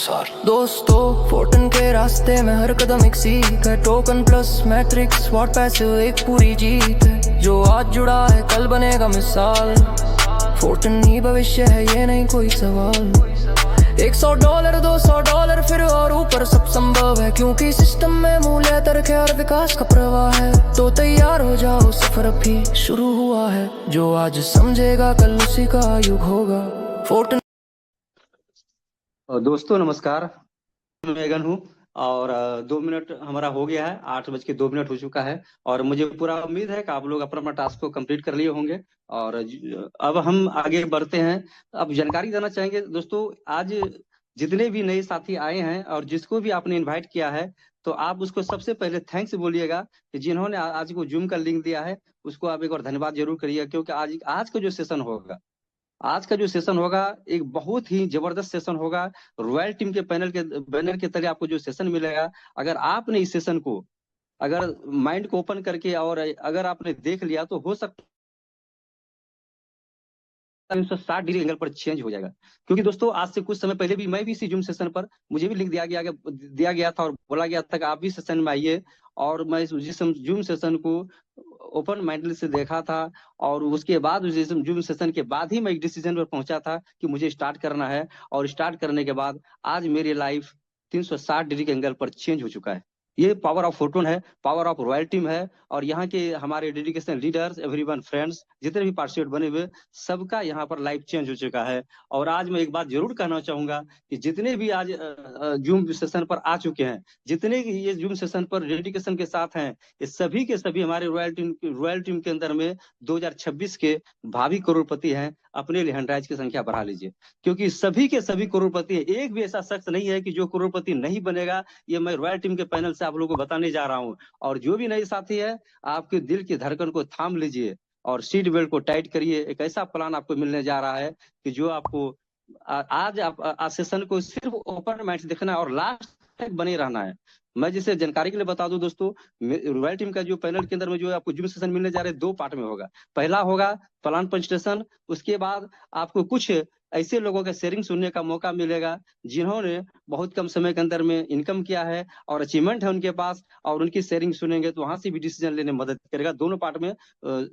दोस्तों फोर्टन के रास्ते में हर कदम एक सीख है। Token plus matrix what passive एक पूरी जीत है। जो आज जुड़ा है कल बनेगा मिसाल। फोर्टन ही भविष्य है ये नहीं कोई सवाल। $100 $200 फिर और ऊपर सब संभव है, क्योंकि सिस्टम में मूल्य तर्क और विकास का प्रवाह है। तो तैयार हो जाओ सफर अभी शुरू हुआ है। जो आज समझेगा कल उसी का युग होगा। फोर्टन। दोस्तों नमस्कार, मैं मेगन हूँ और 2 मिनट हमारा हो गया है। 8:02 हो चुका है और मुझे पूरा उम्मीद है कि आप लोग अपना अपना टास्क को कंप्लीट कर लिए होंगे। और अब हम आगे बढ़ते हैं। अब जानकारी देना चाहेंगे दोस्तों, आज जितने भी नए साथी आए हैं और जिसको भी आपने इनवाइट किया है, तो आप उसको सबसे पहले थैंक्स बोलिएगा कि जिन्होंने आज को जूम का लिंक दिया है उसको आप एक बार धन्यवाद जरूर करिएगा। क्योंकि आज का जो सेशन होगा, एक बहुत ही जबरदस्त सेशन होगा। रॉयल टीम के पैनल के बैनर के तले आपको जो सेशन मिलेगा, अगर आपने इस सेशन को अगर माइंड को ओपन करके और अगर आपने देख लिया तो हो सकता 360 डिग्री एंगल पर चेंज हो जाएगा। क्योंकि दोस्तों आज से कुछ समय पहले भी मैं भी इसी जूम सेशन पर मुझे भी लिंक दिया गया था और बोला गया था कि आप भी सेशन में आइए। और मैं जिस जूम सेशन को ओपन माइंडली से देखा था और उसके बाद उस जूम सेशन के बाद ही मैं एक डिसीजन पर पहुंचा था कि मुझे स्टार्ट करना है। और स्टार्ट करने के बाद आज मेरी लाइफ 360 डिग्री के एंगल पर चेंज हो चुका है। ये पावर ऑफ फोर्टून है, पावर ऑफ रॉयल टीम है। और यहाँ के हमारे डेडिकेशन लीडर्स, एवरीवन फ्रेंड्स, जितने भी पार्टिसिपेट बने हुए, सबका यहाँ पर लाइफ चेंज हो चुका है। और आज मैं एक बात जरूर कहना चाहूंगा कि जितने भी आज जूम सेशन पर आ चुके हैं, जितने ये जूम सेशन पर डेडिकेशन के साथ हैं, ये सभी के सभी हमारे रॉयल टीम के अंदर में 2026 के भावी करोड़पति हैं। अपने लिए हैंड राइज की संख्या बढ़ा लीजिए, क्योंकि सभी के सभी करोड़पति है। एक भी ऐसा शख्स नहीं है कि जो करोड़पति नहीं बनेगा। ये मैं रॉयल टीम के पैनल से आप लोगों को बताने जा रहा हूँ। और जो भी नए साथी है, आपके दिल की धड़कन को थाम लीजिए और सीट बेल्ट को टाइट करिए। एक ऐसा प्लान आपको मिलने जा रहा है कि जो आपको आज सेशन को सिर्फ ओपन माइंड से देखना है और लास्ट तक बने रहना है। मैं जिसे जानकारी के लिए बता दूं दोस्तों, रॉयल टीम का जो पैनल के अंदर में जो आपको जूम सेशन मिलने जा रहे हैं, 2 पार्ट में होगा। पहला होगा प्लान प्रेजेंटेशन, उसके बाद आपको कुछ ऐसे लोगों का शेयरिंग सुनने का मौका मिलेगा जिन्होंने बहुत कम समय के अंदर में इनकम किया है और अचीवमेंट है उनके पास, और उनकी शेयरिंग सुनेंगे तो वहां से भी डिसीजन लेने में मदद करेगा। दोनों पार्ट में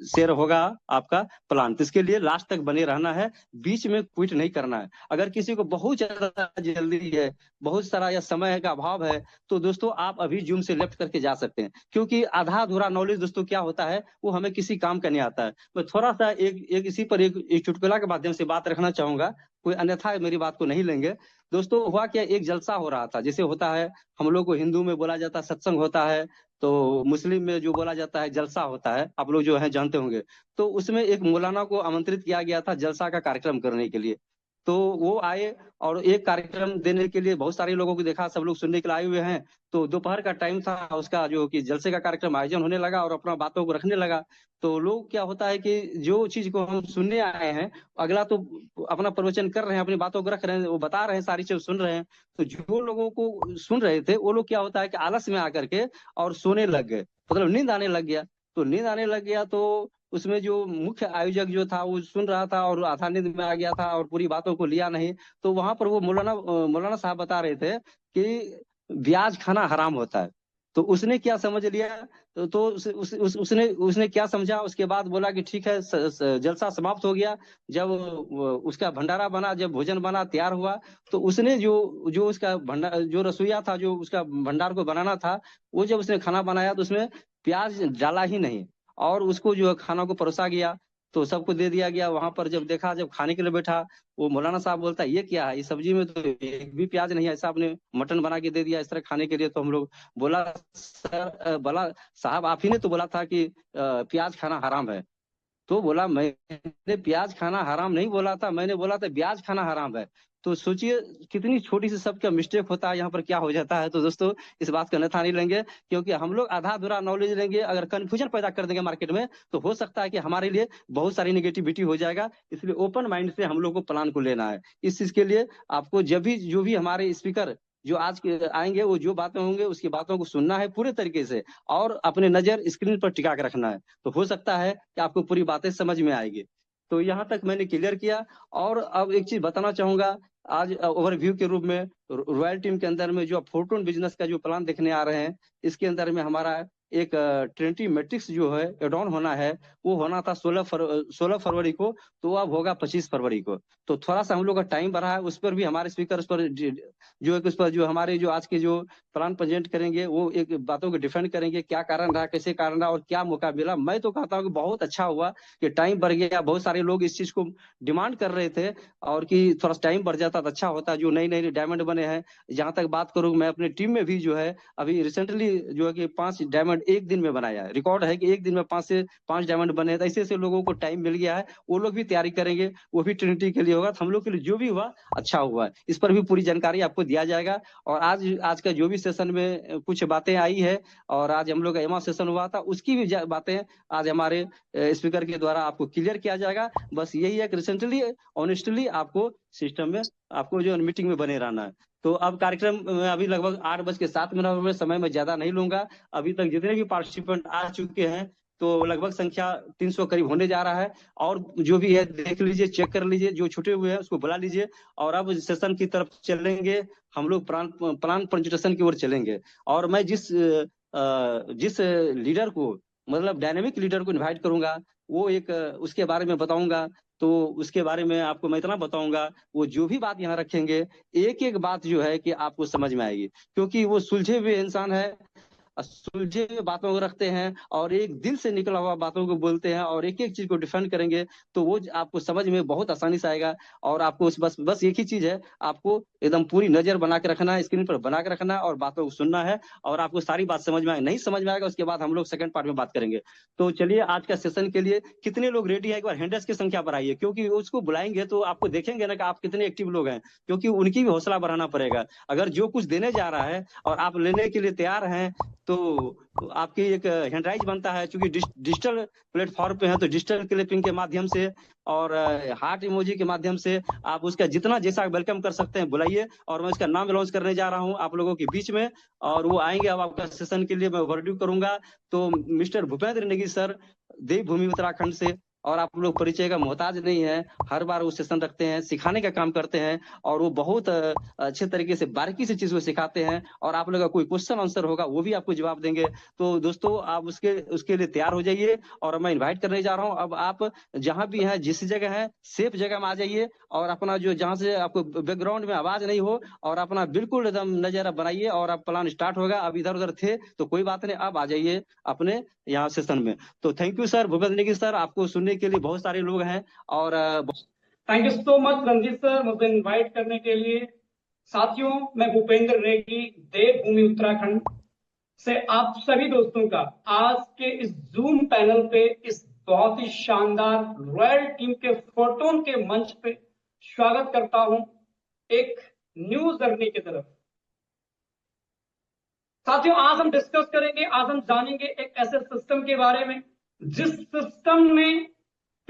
शेयर होगा आपका प्लान। तो इसके लिए लास्ट तक बने रहना है, बीच में क्विट नहीं करना है। अगर किसी को बहुत ज्यादा जल्दी है, बहुत सारा या समय का अभाव है, तो दोस्तों आप अभी जूम से लेफ्ट करके जा सकते हैं। क्योंकि आधा अधूरा नॉलेज दोस्तों क्या होता है, वो हमें किसी काम का नहीं आता है। मैं थोड़ा सा एक इसी पर एक चुटकुला के माध्यम से बात रखना चाहूंगा, कोई अन्यथा मेरी बात को नहीं लेंगे। दोस्तों हुआ क्या, एक जलसा हो रहा था। जैसे होता है, हम लोग को हिंदू में बोला जाता है सत्संग होता है, तो मुस्लिम में जो बोला जाता है जलसा होता है, आप लोग जो है जानते होंगे। तो उसमें एक मौलाना को आमंत्रित किया गया था जलसा का कार्यक्रम करने के लिए। तो वो आए और एक कार्यक्रम देने के लिए बहुत सारे लोगों को देखा, सब लोग सुनने के लिए आए हुए हैं। तो दोपहर का टाइम था उसका, जो कि जलसे का कार्यक्रम आयोजन होने लगा और अपना बातों को रखने लगा। तो लोग क्या होता है कि जो चीज को हम सुनने आए हैं, अगला तो अपना प्रवचन कर रहे हैं, अपनी बातों को रख रहे हैं, वो बता रहे हैं, सारी चीज सुन रहे हैं। तो जो लोगों को सुन रहे थे वो लोग क्या होता है कि आलस में आकर के और सोने लग गए, मतलब नींद आने लग गया। तो नींद आने लग गया तो उसमें जो मुख्य आयोजक जो था वो सुन रहा था और आधा नींद में आ गया था और पूरी बातों को लिया नहीं। तो वहां पर वो मौलाना साहब बता रहे थे कि ब्याज खाना हराम होता है। तो उसने क्या समझ लिया, तो उसने क्या समझा, उसके बाद बोला कि ठीक है, जलसा समाप्त हो गया। जब उसका भंडारा बना, जब भोजन बना, तैयार हुआ, तो उसने जो जो उसका भंडार, जो रसोईया था, जो उसका भंडार को बनाना था, वो जब उसने खाना बनाया तो उसमें प्याज डाला ही नहीं और उसको जो खाना को परोसा गया। तो सबको दे दिया गया। वहां पर जब देखा, जब खाने के लिए बैठा, वो मौलाना साहब बोलता है ये क्या है, इस सब्जी में तो एक भी प्याज नहीं है, ऐसा आपने मटन बना के दे दिया इस तरह खाने के लिए। तो हम लोग बोला, सर बोला साहब आप ही ने तो बोला था कि प्याज खाना हराम है। तो बोला मैंने प्याज खाना हराम नहीं बोला था, मैंने बोला था ब्याज खाना हराम है। तो सोचिए कितनी छोटी सी सबका मिस्टेक होता है, यहाँ पर क्या हो जाता है। तो दोस्तों इस बात का नथा नहीं लेंगे, क्योंकि हम लोग आधा अधूरा नॉलेज लेंगे, अगर कंफ्यूजन पैदा कर देंगे मार्केट में, तो हो सकता है कि हमारे लिए बहुत सारी निगेटिविटी हो जाएगा। इसलिए ओपन माइंड से हम लोग को प्लान को लेना है। इस चीज के लिए आपको जब भी जो भी हमारे स्पीकर जो आज के आएंगे, वो जो बातें होंगे उसकी बातों को सुनना है पूरे तरीके से और अपने नजर स्क्रीन पर टिका के रखना है। तो हो सकता है कि आपको पूरी बातें समझ में आएगी। तो यहाँ तक मैंने क्लियर किया। और अब एक चीज बताना चाहूंगा, आज ओवरव्यू के रूप में रॉयल टीम के अंदर में जो फोर्टून बिजनेस का जो प्लान देखने आ रहे हैं, इसके अंदर में हमारा एक ट्रिनिटी मैट्रिक्स जो है एड ऑन होना है, वो होना था 16 फरवरी को, तो अब होगा 25 फरवरी को। तो थोड़ा सा हम लोग का टाइम बढ़ा है, उस पर भी हमारे स्पीकर उस पर जो है उस पर जो हमारे जो आज के जो प्लान प्रेजेंट करेंगे वो एक बातों को डिफेंड करेंगे, क्या कारण रहा, कैसे कारण रहा और क्या मौका मिला। मैं तो कहता हूँ कि बहुत अच्छा हुआ कि टाइम बढ़ गया। बहुत सारे लोग इस चीज को डिमांड कर रहे थे और कि थोड़ा टाइम बढ़ जाता तो अच्छा होता। जो नई नई डायमंड बने हैं, जहां तक बात करूँ मैं अपनी टीम में भी जो है अभी रिसेंटली जो है कि 5 डायमंड एक दिन में बनाया है। रिकॉर्ड है कि एक दिन में 5 से 5 डायमंड बने हैं। तो ऐसे ऐसे लोगों को टाइम मिल गया है, वो लोग भी तैयारी करेंगे, वो भी ट्रिनिटी के लिए होगा। तो हम लोग के लिए जो भी हुआ अच्छा हुआ, इस पर भी पूरी जानकारी आपको दिया जाएगा। और आज का जो भी सेशन में कुछ बातें आई है और आज हम लोग का एमा सेशन हुआ था, उसकी भी बातें आज हमारे स्पीकर के द्वारा आपको क्लियर किया जाएगा। बस यही है कि रिसेंटली ऑनेस्टली आपको सिस्टम में आपको जो मीटिंग में बने रहना है। तो अब कार्यक्रम में अभी लगभग 8:07 में समय में ज्यादा नहीं लूंगा। अभी तक जितने भी पार्टिसिपेंट आ चुके हैं तो लगभग संख्या 300 करीब होने जा रहा है। और जो भी है देख लीजिए, चेक कर लीजिए, जो छूटे हुए हैं उसको बुला लीजिए। और अब सेशन की तरफ चलेंगे हम लोग, प्लान प्रेजेंटेशन की ओर चलेंगे। और मैं जिस लीडर को, मतलब डायनेमिक लीडर को इनवाइट करूंगा, वो एक उसके बारे में बताऊंगा। तो उसके बारे में आपको मैं इतना बताऊंगा, वो जो भी बात यहाँ रखेंगे एक एक बात जो है कि आपको समझ में आएगी, क्योंकि वो सुलझे हुए इंसान है, सुलझे हुए बातों को रखते हैं और एक दिल से निकला हुआ बातों को बोलते हैं और एक एक चीज को डिफेंड करेंगे। तो वो आपको समझ में बहुत आसानी से आएगा। और आपको बस एक ही चीज है, आपको एकदम पूरी नजर बना के रखना है, स्क्रीन पर बना के रखना है और बातों को सुनना है। और आपको सारी बात समझ में आएगी। नहीं समझ में आएगा उसके बाद हम लोग सेकंड पार्ट में बात करेंगे। तो चलिए, आज का सेशन के लिए कितने लोग रेडी है, एक बार हैंडल्स की संख्या बढ़ाइए, क्योंकि उसको बुलाएंगे तो आपको देखेंगे ना कि आप कितने एक्टिव लोग हैं, क्योंकि उनकी भी हौसला बढ़ाना पड़ेगा। अगर जो कुछ देने जा रहा है और आप लेने के लिए तैयार हैं, तो आपकी एक हैंडराइज बनता है। क्योंकि डिजिटल प्लेटफॉर्म पे है, तो डिजिटल क्लिपिंग के माध्यम से और हार्ट इमोजी के माध्यम से आप उसका जितना जैसा वेलकम कर सकते हैं बुलाइए। और मैं उसका नाम लॉन्च करने जा रहा हूं आप लोगों के बीच में, और वो आएंगे। अब आपका सेशन के लिए मैं ओवरड्यू करूंगा। तो मिस्टर भूपेंद्र नेगी सर, देवभूमि उत्तराखंड से, और आप लोग परिचय का मोहताज नहीं है, हर बार वो सेशन रखते हैं, सिखाने का काम करते हैं और वो बहुत अच्छे तरीके से बारीकी से चीज को सिखाते हैं। और आप लोग का कोई क्वेश्चन आंसर होगा वो भी आपको जवाब देंगे। तो दोस्तों, आप उसके लिए तैयार हो जाइए। और मैं इन्वाइट करने जा रहा हूँ। अब आप जहां भी हैं, जिस जगह है, सेफ जगह में आ जाइए और अपना जो जहां से आपको बैकग्राउंड में आवाज नहीं हो, और अपना बिल्कुल एकदम नजर बनाइए। और अब प्लान स्टार्ट होगा। अब इधर उधर थे तो कोई बात नहीं, अब आ जाइए अपने यहाँ सेशन में। तो thank you sir, Bhupendra Negi sir, आपको सुनने के लिए बहुत सारे लोग हैं। और thank you so much Ranjit sir, मुझे इनवाइट करने के लिए। साथियों, मैं भूपेंद्र नेगी, देवभूमि उत्तराखंड से आप सभी दोस्तों का आज के इस जूम पैनल पे, इस बहुत ही शानदार रॉयल टीम के फोर्टून के मंच पे स्वागत करता हूं एक न्यू जर्नी की तरफ। साथियों, आज हम डिस्कस करेंगे, आज हम जानेंगे एक ऐसे सिस्टम के बारे में जिस सिस्टम ने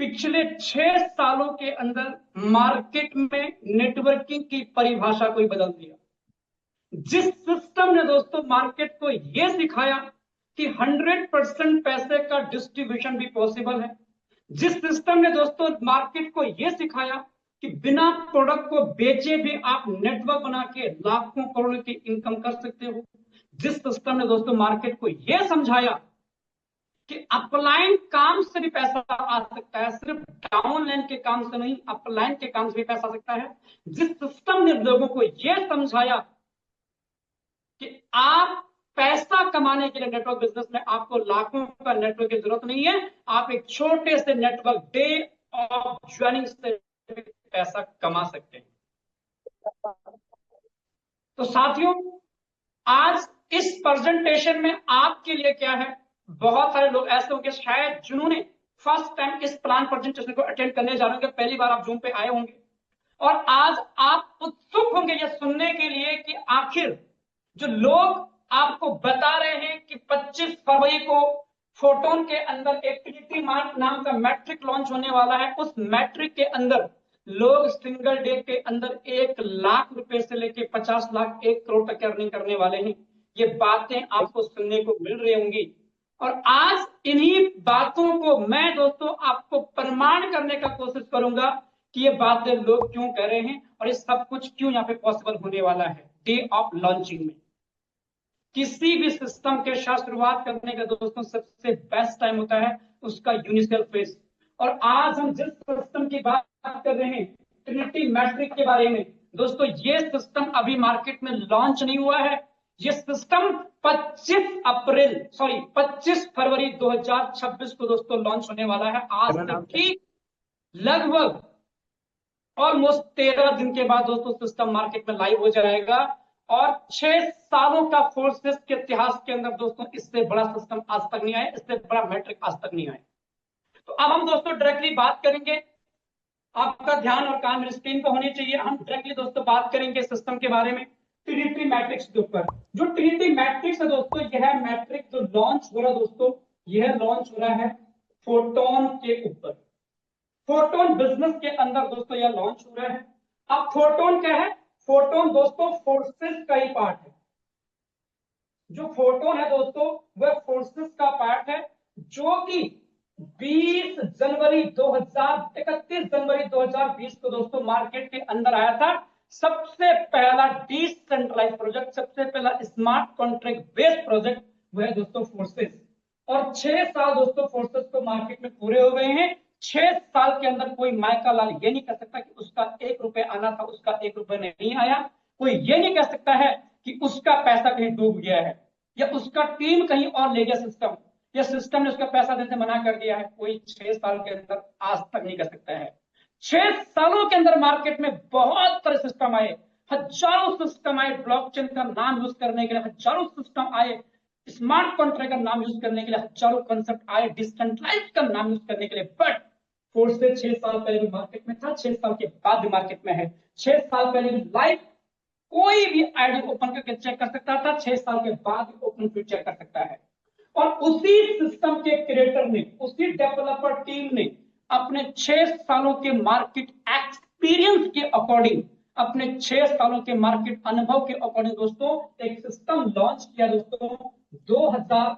पिछले 6 सालों के अंदर मार्केट में नेटवर्किंग की परिभाषा को ही बदल दिया। जिस सिस्टम ने दोस्तों मार्केट को यह सिखाया कि 100% पैसे का डिस्ट्रीब्यूशन भी पॉसिबल है। जिस सिस्टम ने दोस्तों मार्केट को यह सिखाया कि बिना प्रोडक्ट को बेचे भी आप नेटवर्क बना के लाखों करोड़ों की इनकम कर सकते हो। जिस सिस्टम ने दोस्तों मार्केट को यह समझाया कि अपलाइन काम से भी पैसा आ सकता है, सिर्फ डाउनलाइन के काम से नहीं, अपलाइन के काम से भी पैसा आ सकता है। जिस सिस्टम ने लोगों को यह समझाया कि आप पैसा कमाने के लिए नेटवर्क बिजनेस में आपको लाखों का नेटवर्क की जरूरत नहीं है, आप एक छोटे से नेटवर्क डे ऑफ ज्वाइनिंग से पैसा कमा सकते हैं। तो साथियों, आज इस प्रेजेंटेशन में आपके लिए क्या है, बहुत सारे लोग ऐसे होंगे शायद जिन्होंने फर्स्ट टाइम इस प्लान प्रेजेंटेशन को अटेंड करने जा रहे होंगे, पहली बार आप जूम पे आए होंगे, और आज आप उत्सुक होंगे ये सुनने के लिए कि आखिर जो लोग आपको बता रहे हैं कि 25 फरवरी को फोर्टून के अंदर एक ट्रिनिटी नाम का मैट्रिक लॉन्च होने वाला है, उस मैट्रिक के अंदर लोग सिंगल डे के अंदर 1 लाख रुपए से लेके 50 लाख 1 करोड़ तक अर्निंग करने वाले हैं। ये बातें आपको सुनने को मिल रही होंगी, और आज इन्हीं बातों को मैं दोस्तों आपको प्रमाण करने का कोशिश करूंगा कि ये बातें लोग क्यों कह रहे हैं और ये सब कुछ क्यों यहाँ पे पॉसिबल होने वाला है डे ऑफ लॉन्चिंग में। किसी भी सिस्टम के साथ शुरुआत करने का दोस्तों सबसे बेस्ट टाइम होता है उसका यूनिशियल फेज। और आज हम जिस सिस्टम की बात कर रहे हैं ट्रिनिटी मैट्रिक के बारे में दोस्तों, ये सिस्टम अभी मार्केट में लॉन्च नहीं हुआ है। ये सिस्टम 25 फरवरी 2026 को दोस्तों लॉन्च होने वाला है। आज से ठीक लगभग ऑलमोस्ट 13 दिन के बाद दोस्तों सिस्टम मार्केट में लाइव हो जाएगा। और 6 सालों का फोर्सेस के इतिहास के अंदर दोस्तों इससे बड़ा सिस्टम आज तक नहीं आया, इससे बड़ा मैट्रिक आज तक नहीं आया। तो अब हम दोस्तों डायरेक्टली बात करेंगे, आपका ध्यान और कान मेरी स्क्रीन पर होनी चाहिए। हम डायरेक्टली दोस्तों बात करेंगे सिस्टम के बारे में, ट्रिनिटी मैट्रिक्स के ऊपर। जो ट्रिनिटी मैट्रिक्स है दोस्तों, यह मैट्रिक्स जो लॉन्च हो रहा है दोस्तों, यह लॉन्च हो रहा है फोटोन के ऊपर। फोटोन बिजनेस के अंदर दोस्तों यह लॉन्च हो रहा है। अब फोटोन क्या है? फोटोन दोस्तों फोर्सेस का ही पार्ट है। जो फोटोन है दोस्तों वह फोर्सेस का पार्ट है, जो कि 31 जनवरी 2020 को दोस्तों मार्केट के अंदर आया था। सबसे पहला डिसेंट्रलाइज प्रोजेक्ट, सबसे पहला स्मार्ट कॉन्ट्रैक्ट बेस्ड प्रोजेक्ट वह दोस्तों फोर्सेस। और 6 साल दोस्तों फोर्सेस को मार्केट में पूरे हो गए हैं। 6 साल के अंदर कोई माइका लाल ये नहीं कह सकता कि उसका 1 रुपए आना था, उसका 1 रुपए नहीं आया। कोई ये नहीं कह सकता है कि उसका पैसा कहीं डूब गया है या उसका टीम कहीं और ले गया सिस्टम, या सिस्टम ने उसका पैसा देने से मना कर दिया है। कोई 6 साल के अंदर आज तक नहीं कर सकता है। 6 सालों के अंदर मार्केट में बहुत सारे सिस्टम आए, हजारों सिस्टम आए, ब्लॉकचेन का नाम यूज करने के लिए हजारों सिस्टम आए, स्मार्ट कॉन्ट्रैक्ट का नाम यूज करने के लिए हजारों कंसेप्ट आए, डिसेंट्रलाइज का नाम यूज करने के लिए। बट फोर्सेस 6 साल पहले भी मार्केट में था, 6 साल के बाद भी मार्केट में है। 6 साल पहले भी लाइव कोई भी आईडी ओपन करके चेक कर सकता था, 6 साल के बाद भी ओपन फिर चेक कर सकता है। और उसी सिस्टम के क्रिएटर ने, उसी डेवलपर टीम ने अपने 6 सालों के मार्केट एक्सपीरियंस के अकॉर्डिंग, अपने 6 सालों के मार्केट अनुभव के अकॉर्डिंग दोस्तों एक सिस्टम लॉन्च किया दोस्तों 25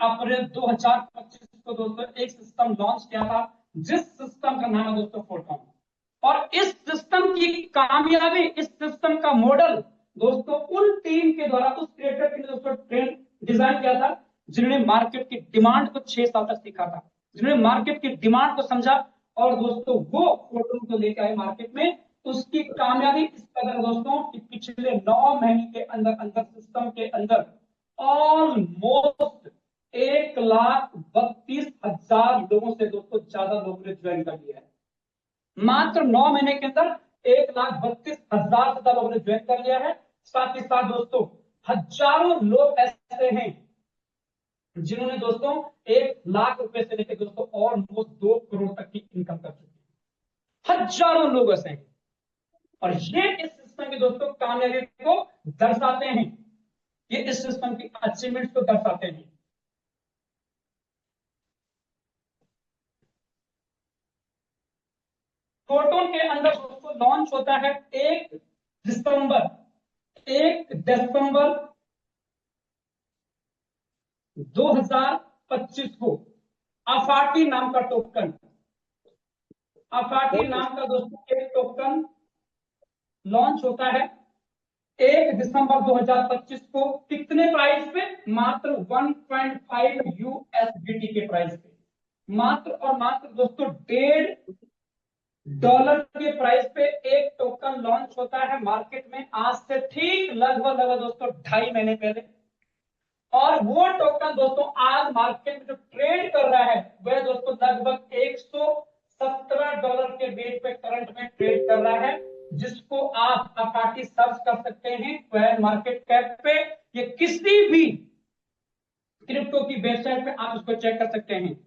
अप्रैल 2025 को दोस्तों एक सिस्टम लॉन्च किया था, जिस सिस्टम का नाम है दोस्तों फोटोन। और इस सिस्टम की कामयाबी, इस सिस्टम का मॉडल दोस्तों उन टीम के द्वारा, उस क्रिएटर के दोस्तों ट्रेन डिजाइन किया था जिन्होंने मार्केट की डिमांड को 6 साल तक सीखा था, जिन्होंने मार्केट की डिमांड को समझा और दोस्तों वो फोटोन को लेकर आए मार्केट में। उसकी कामयाबी इस कदर दोस्तों कि पिछले 9 महीने के अंदर अंदर सिस्टम के अंदर ऑलमोस्ट 1,32,000 लोगों से दोस्तों ज्यादा लोगों ने ज्वाइन कर लिया है। मात्र 9 महीने के अंदर 1,32,000 से ज्यादा लोगों ने ज्वाइन कर लिया है। साथ ही साथ दोस्तों हजारों लोग ऐसे हैं जिन्होंने दोस्तों 1 लाख रुपए से लेकर दोस्तों ऑलमोस्ट 2 करोड़ तक की इनकम कर चुके हैं। हजारों लोग ऐसे हैं और ये इस सिस्टम की दोस्तों कामयाबी को दर्शाते हैं, ये इस सिस्टम की अचीवमेंट को दर्शाते हैं। फोटोन के अंदर दोस्तों लॉन्च होता है 1 दिसंबर 2025 को अफाटी नाम का टोकन, अफाटी नाम का दोस्तों एक टोकन लॉन्च होता है 1 दिसंबर 2025 को। कितने प्राइस पे? मात्र 1.5 USDT के प्राइस पे, मात्र और मात्र दोस्तों $1.5 के प्राइस पे एक टोकन लॉन्च होता है मार्केट में आज से ठीक लगभग दोस्तों 2.5 महीने पहले। और वो टोकन दोस्तों आज मार्केट में जो ट्रेड कर रहा है वह दोस्तों लगभग $117 के रेट पे करंट में ट्रेड कर रहा है, जिसको आप अपाटी सर्च कर सकते हैं क्वेन मार्केट कैप पे, ये किसी भी क्रिप्टो की वेबसाइट पे आप उसको चेक कर सकते हैं।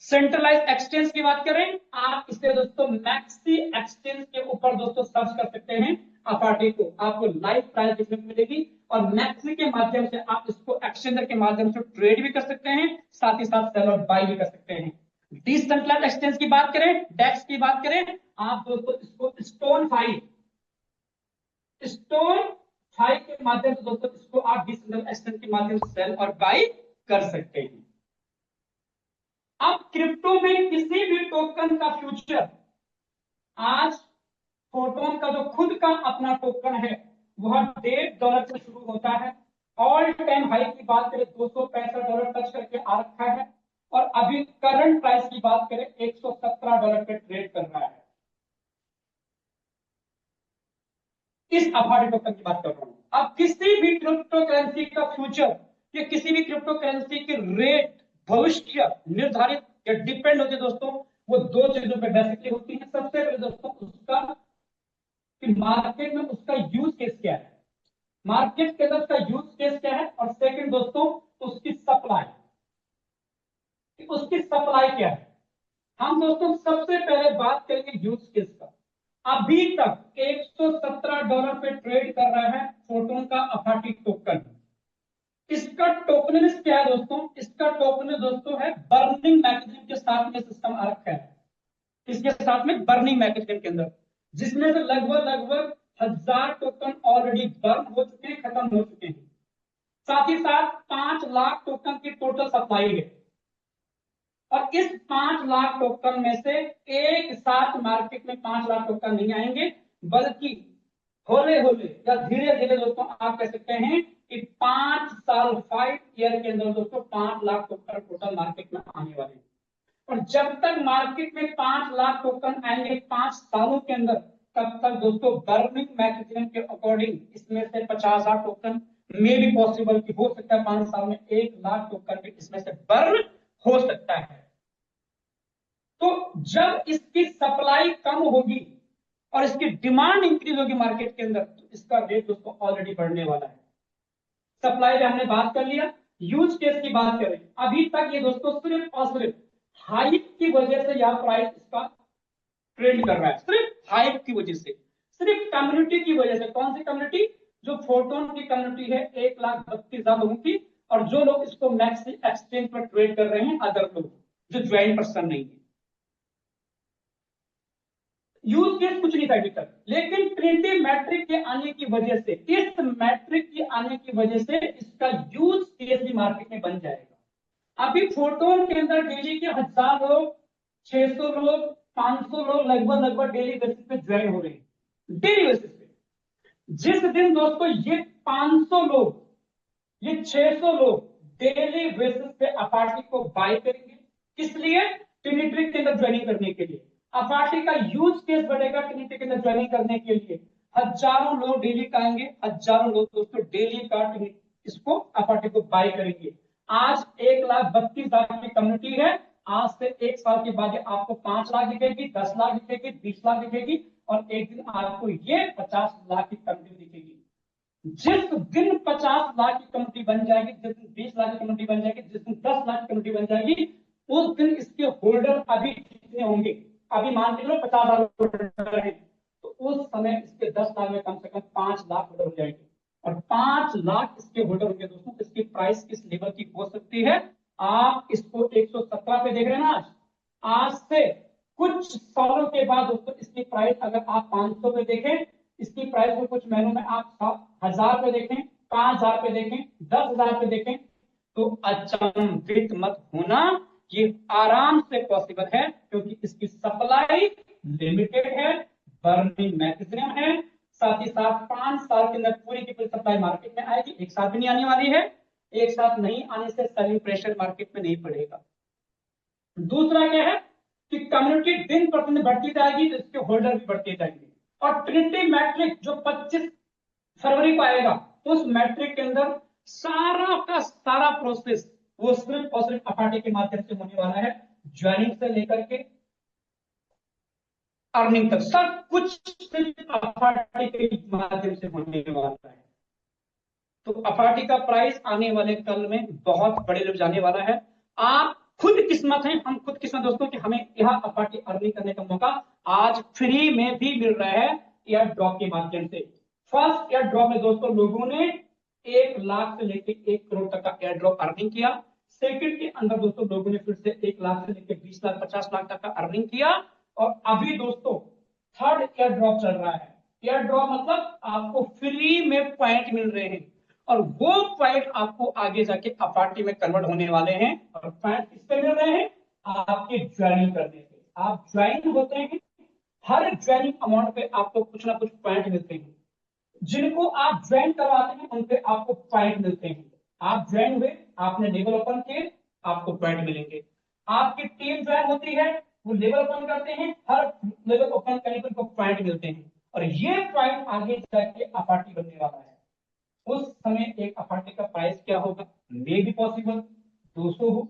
सेंट्रलाइज एक्सचेंज की बात करें, आप इसे दोस्तों मैक्सी एक्सचेंज के ऊपर दोस्तों सर्च कर सकते हैं अपाटी को, आपको लाइव प्राइस देखने को मिलेगी। और मैक्सी के माध्यम से आप इसको एक्सचेंजर के माध्यम से ट्रेड भी कर सकते हैं, साथ ही साथ सेल और बाई भी कर सकते हैं। डिसेंट्रलाइज एक्सचेंज की बात करें, डेक्स की बात करें, आप दोस्तों इसको स्टोन फाई के माध्यम से दोस्तों इसको आप डिसेंट्रलाइज एक्सचेंज के माध्यम से सेल और बाई कर सकते हैं। अब क्रिप्टो में किसी भी टोकन का फ्यूचर, आज फोटोन का जो खुद का अपना टोकन है वह $1.5 से शुरू होता है। ऑल टाइम हाई की बात करें $265 टच करके आ रखा है, और अभी करंट प्राइस की बात करें $117 पे ट्रेड कर रहा है। इस अफाडी टोकन की बात कर रहा हूं। अब किसी भी क्रिप्टो करेंसी का फ्यूचर या किसी भी क्रिप्टो करेंसी के रेट भविष्य निर्धारित या डिपेंड होते दोस्तों, वो दो चीजों पे बेसिकली होती है। सबसे पहले दोस्तों उसका कि मार्केट में उसका यूज केस क्या है, मार्केट के अंदर उसका यूज केस क्या है, और सेकंड दोस्तों उसकी सप्लाई, उसकी सप्लाई क्या है। हम दोस्तों सबसे पहले बात करेंगे यूज केस का। अभी तक $117 पे ट्रेड कर रहा है फोटोन का अफाटी टोकन। इसका टोकनेस क्या है दोस्तों, इसका टोकनेस दोस्तों है बर्निंग मैकेनिज्म के साथ में सिस्टम आ रखा है, इसके साथ में बर्निंग मैकेनिज्म के अंदर, जिसमें से लगभग 1000 टोकन ऑलरेडी बर्न हो चुके हैं, खत्म हो चुके हैं। साथ ही साथ 5 लाख टोकन की टोटल सप्लाई है, और इस 5 लाख टोकन में से एक साथ मार्केट में 5 लाख टोकन नहीं आएंगे, बल्कि होले होले या धीरे धीरे दोस्तों आप कह सकते हैं कि 5 साल 5 ईयर के अंदर दोस्तों 5 लाख टोकन टोटल मार्केट में आने वाले हैं। और जब तक मार्केट में 5 लाख टोकन आएंगे 5 सालों के अंदर, तब तक दोस्तों बर्निंग मैकेनिज्म के अकॉर्डिंग इसमें से 50,000 टोकन में भी पॉसिबल कि हो सकता है 5 साल में 1 लाख टोकन भी इसमें से बर्न हो सकता है। तो जब इसकी सप्लाई कम होगी और इसकी डिमांड इंक्रीज होगी मार्केट के अंदर, तो इसका रेट दोस्तों ऑलरेडी बढ़ने वाला है। सप्लाई पे हमने बात कर लिया। यूज केस की बात करें, अभी तक ये दोस्तों सिर्फ और सिर्फ हाइप की वजह से यह प्राइस इसका ट्रेंड कर रहा है, सिर्फ हाइप की वजह से, सिर्फ कम्युनिटी की वजह से। कौन सी कम्युनिटी? जो फोटोन की कम्युनिटी है 1,32,000 लोगों की, और जो लोग इसको मैक्स एक्सचेंज पर ट्रेड कर रहे हैं अदर लोग जो ज्वाइन पर्सन नहीं है। यूज केस कुछ नहीं था अभी तक, लेकिन ट्रिनिटी मैट्रिक के आने की वजह से, इस मैट्रिक के आने की वजह से इसका यूज केस भी मार्केट में बन जाएगा। अभी फोटोन के अंदर डेली के 1000 लोग, 600 लोग, 500 लोग लगभग डेली बेसिस पे ज्वाइन हो रहे हैं, डेली बेसिस पे। जिस दिन दोस्तों ये 500 लोग, ये 600 लोग डेली बेसिस पे अपार्टी को बाय करेंगे, किस लिए? ट्रिनिटी के अंदर ज्वाइनिंग करने के लिए। अपार्टी का यूज केस बढ़ेगा ट्रिनिटी के अंदर ज्वाइनिंग करने के लिए। हजारों लोग डेली का आएंगे, हजारों लोग दोस्तों डेली का इसको अपार्टी को बाय करेंगे। आज 1,32,000 की कम्युनिटी है, आज से 1 साल के बाद आपको 5 लाख दिखेगी, 10 लाख दिखेगी, 20 लाख दिखेगी, और एक दिन आपको ये 50 लाख की कम्युनिटी दिखेगी। जिस दिन 50 लाख की कम्युनिटी बन जाएगी, जिस दिन 20 लाख की कम्युनिटी बन जाएगी, जिस दिन 10 लाख की कम्युनिटी बन जाएगी, उस दिन इसके होल्डर अभी कितने होंगे? अभी मान के लो 50,000 होल्डर है, तो उस समय इसके 10 लाख में कम से कम 5 लाख होल्डर हो जाएंगे, और 5 लाख इसके होल्डर होंगे दोस्तों। इसकी प्राइस किस लेवल की हो सकती है? आप इसको 117 पे देख रहे हैं ना, आज से कुछ सालों के बाद दोस्तों इसकी प्राइस अगर आप 500 पे देखें, इसकी प्राइस को कुछ महीनों में आप 1000 पे देखें, 5000 पे देखें, 10,000 पे देखें, तो अचंभित मत होना, ये आराम से पॉसिबल है, क्योंकि इसकी सप्लाई लिमिटेड है, बर्निंग मैकेनिज्म है। साथ ही साथ 5 साल के अंदर पूरी की पूरी सप्लाई मार्केट में आएगी, एक साथ भी नहीं आने वाली है। एक साथ नहीं आने से सेलिंग प्रेशर मार्केट में नहीं पड़ेगा। दूसरा क्या है कि कम्युनिटी दिन प्रतिदिन बढ़ती जाएगी, तो इसके होल्डर भी बढ़ते जाएंगे। और ट्रिनिटी मैट्रिक जो 25 फरवरी को आएगा, उस मैट्रिक के अंदर सारा का सारा प्रोसेस वो सिर्फ और सिर्फ अपार्टी के माध्यम से होने वाला है। ज्वाइनिंग से लेकर के अर्निंग तक सब कुछ सिर्फ अपार्टी के माध्यम से होने वाला है। तो अपार्टी का प्राइस आने वाले कल में बहुत बड़े लेवल जाने वाला है। आप खुद किस्मत हैं, हम खुद किस्मत दोस्तों कि हमें यह अपार्टी अर्निंग करने का मौका आज फ्री में भी मिल रहा है एयर ड्रॉप के माध्यम से। फर्स्ट एयर ड्रॉप में दोस्तों लोगों ने 1 लाख से लेकर 1 करोड़ तक का एयर ड्रॉप अर्निंग किया। सेकंड के अंदर दोस्तों लोगों ने फिर से 1 लाख से लेकर 20 लाख 50 लाख तक का अर्निंग किया। और अभी दोस्तों थर्ड एयर ड्रॉप चल रहा है। एयर ड्रॉप मतलब आपको फ्री में पॉइंट मिल रहे हैं, और वो पॉइंट आपको आगे जाके अपार्टी में कन्वर्ट होने वाले हैं। और पॉइंट किस पे मिल रहे हैं? आपके ज्वाइनिंग करने से। आप ज्वाइन होते हैं, हर ज्वाइनिंग अमाउंट पे आपको कुछ ना कुछ पॉइंट मिलते हैं। जिनको आप ज्वाइन करवाते हैं उन पे आपको पॉइंट मिलते हैं। आप ज्वाइन हुए, आपने लेवल ओपन किए, आपको पॉइंट मिलेंगे। आपकी टीम ज्वाइन होती है, वो लेवल ओपन करते हैं, हर लेवल ओपन करने पर उनको पॉइंट मिलते हैं, और ये पॉइंट आगे जाके अपार्टी बनने वाला है। उस समय एक अपार्टी का प्राइस क्या होगा? मे भी पॉसिबल 200 हो,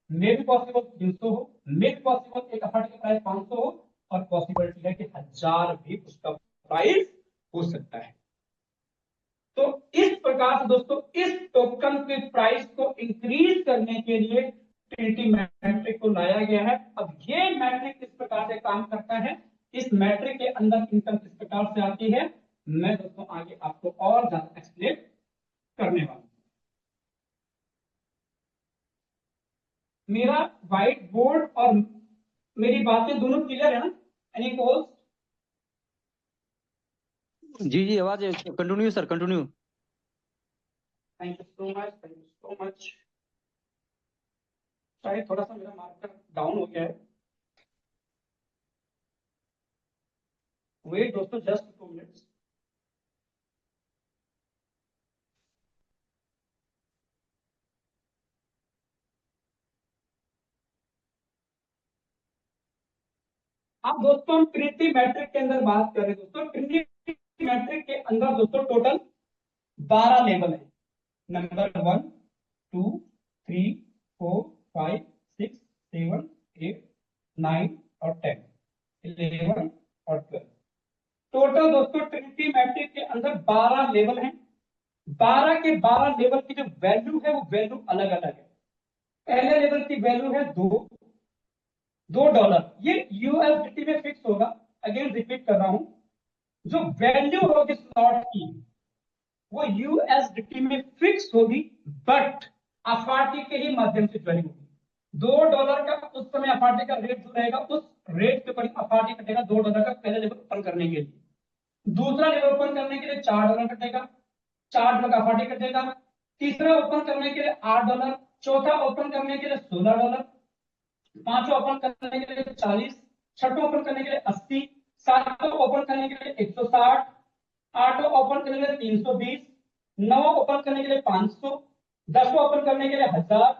मे भी पॉसिबल 300 हो, मे भी पॉसिबल एक अपार्टी का प्राइस 500 हो, और पॉसिबिलिटी है कि 1000 भी उसका प्राइस हो सकता है। तो इस प्रकार से दोस्तों इस टोकन के प्राइस को इंक्रीज करने के लिए ट्रिनिटी मैट्रिक को लाया गया है। अब ये मैट्रिक किस प्रकार से काम करता है, इस मैट्रिक के अंदर इनकम किस प्रकार से आती है, मैं दोस्तों आगे आपको और ज्यादा एक्सप्लेन करने वाला हूं। मेरा व्हाइट बोर्ड और मेरी बातें दोनों क्लियर है ना? Any question? जी जी, आवाज continue sir, continue. Thank you so much, thank you so much. शायद थोड़ा सा मेरा मार्कर डाउन हो गया है, वेट दोस्तों जस्ट 2 मिनट्स। अब दोस्तों हम ट्रिनिटी मैट्रिक के अंदर बात करें दोस्तों, ट्रिनिटी मैट्रिक के अंदर दोस्तों टोटल 12 लेवल है। नंबर 1 2 3 4 5 6 7 8 9 और 10 11 और 12। टोटल दोस्तों ट्रिनिटी मैट्रिक के अंदर 12 लेवल हैं। 12 के 12 लेवल की जो वैल्यू है वो वैल्यू अलग अलग है। पहले लेवल की वैल्यू है $2। ये यूएसडीटी में फिक्स होगा। अगेन रिपीट कर रहा हूं, जो वैल्यू होगी स्लॉट की वो यूएसडीटी में फिक्स होगी, बट अफार्टी के ही माध्यम से वैल्यू होगी। $2 का उस समय अफार्टी का रेट जो रहेगा उस रेट के ऊपर अफार्टी कटेगा $2 का पहले लेवल ओपन करने के लिए। दूसरा लेवल ओपन करने के लिए $4 कटेगा, $4 का अफार्टी कटेगा। तीसरा ओपन करने के लिए $8, चौथा ओपन करने के लिए $16, पांचवा ओपन करने के लिए 40, छठवा ओपन करने के लिए 80, सातवां ओपन करने के लिए 160, आठवां ओपन करने के लिए 320, नौवां ओपन करने के लिए 500, 10वां ओपन करने के लिए 1000,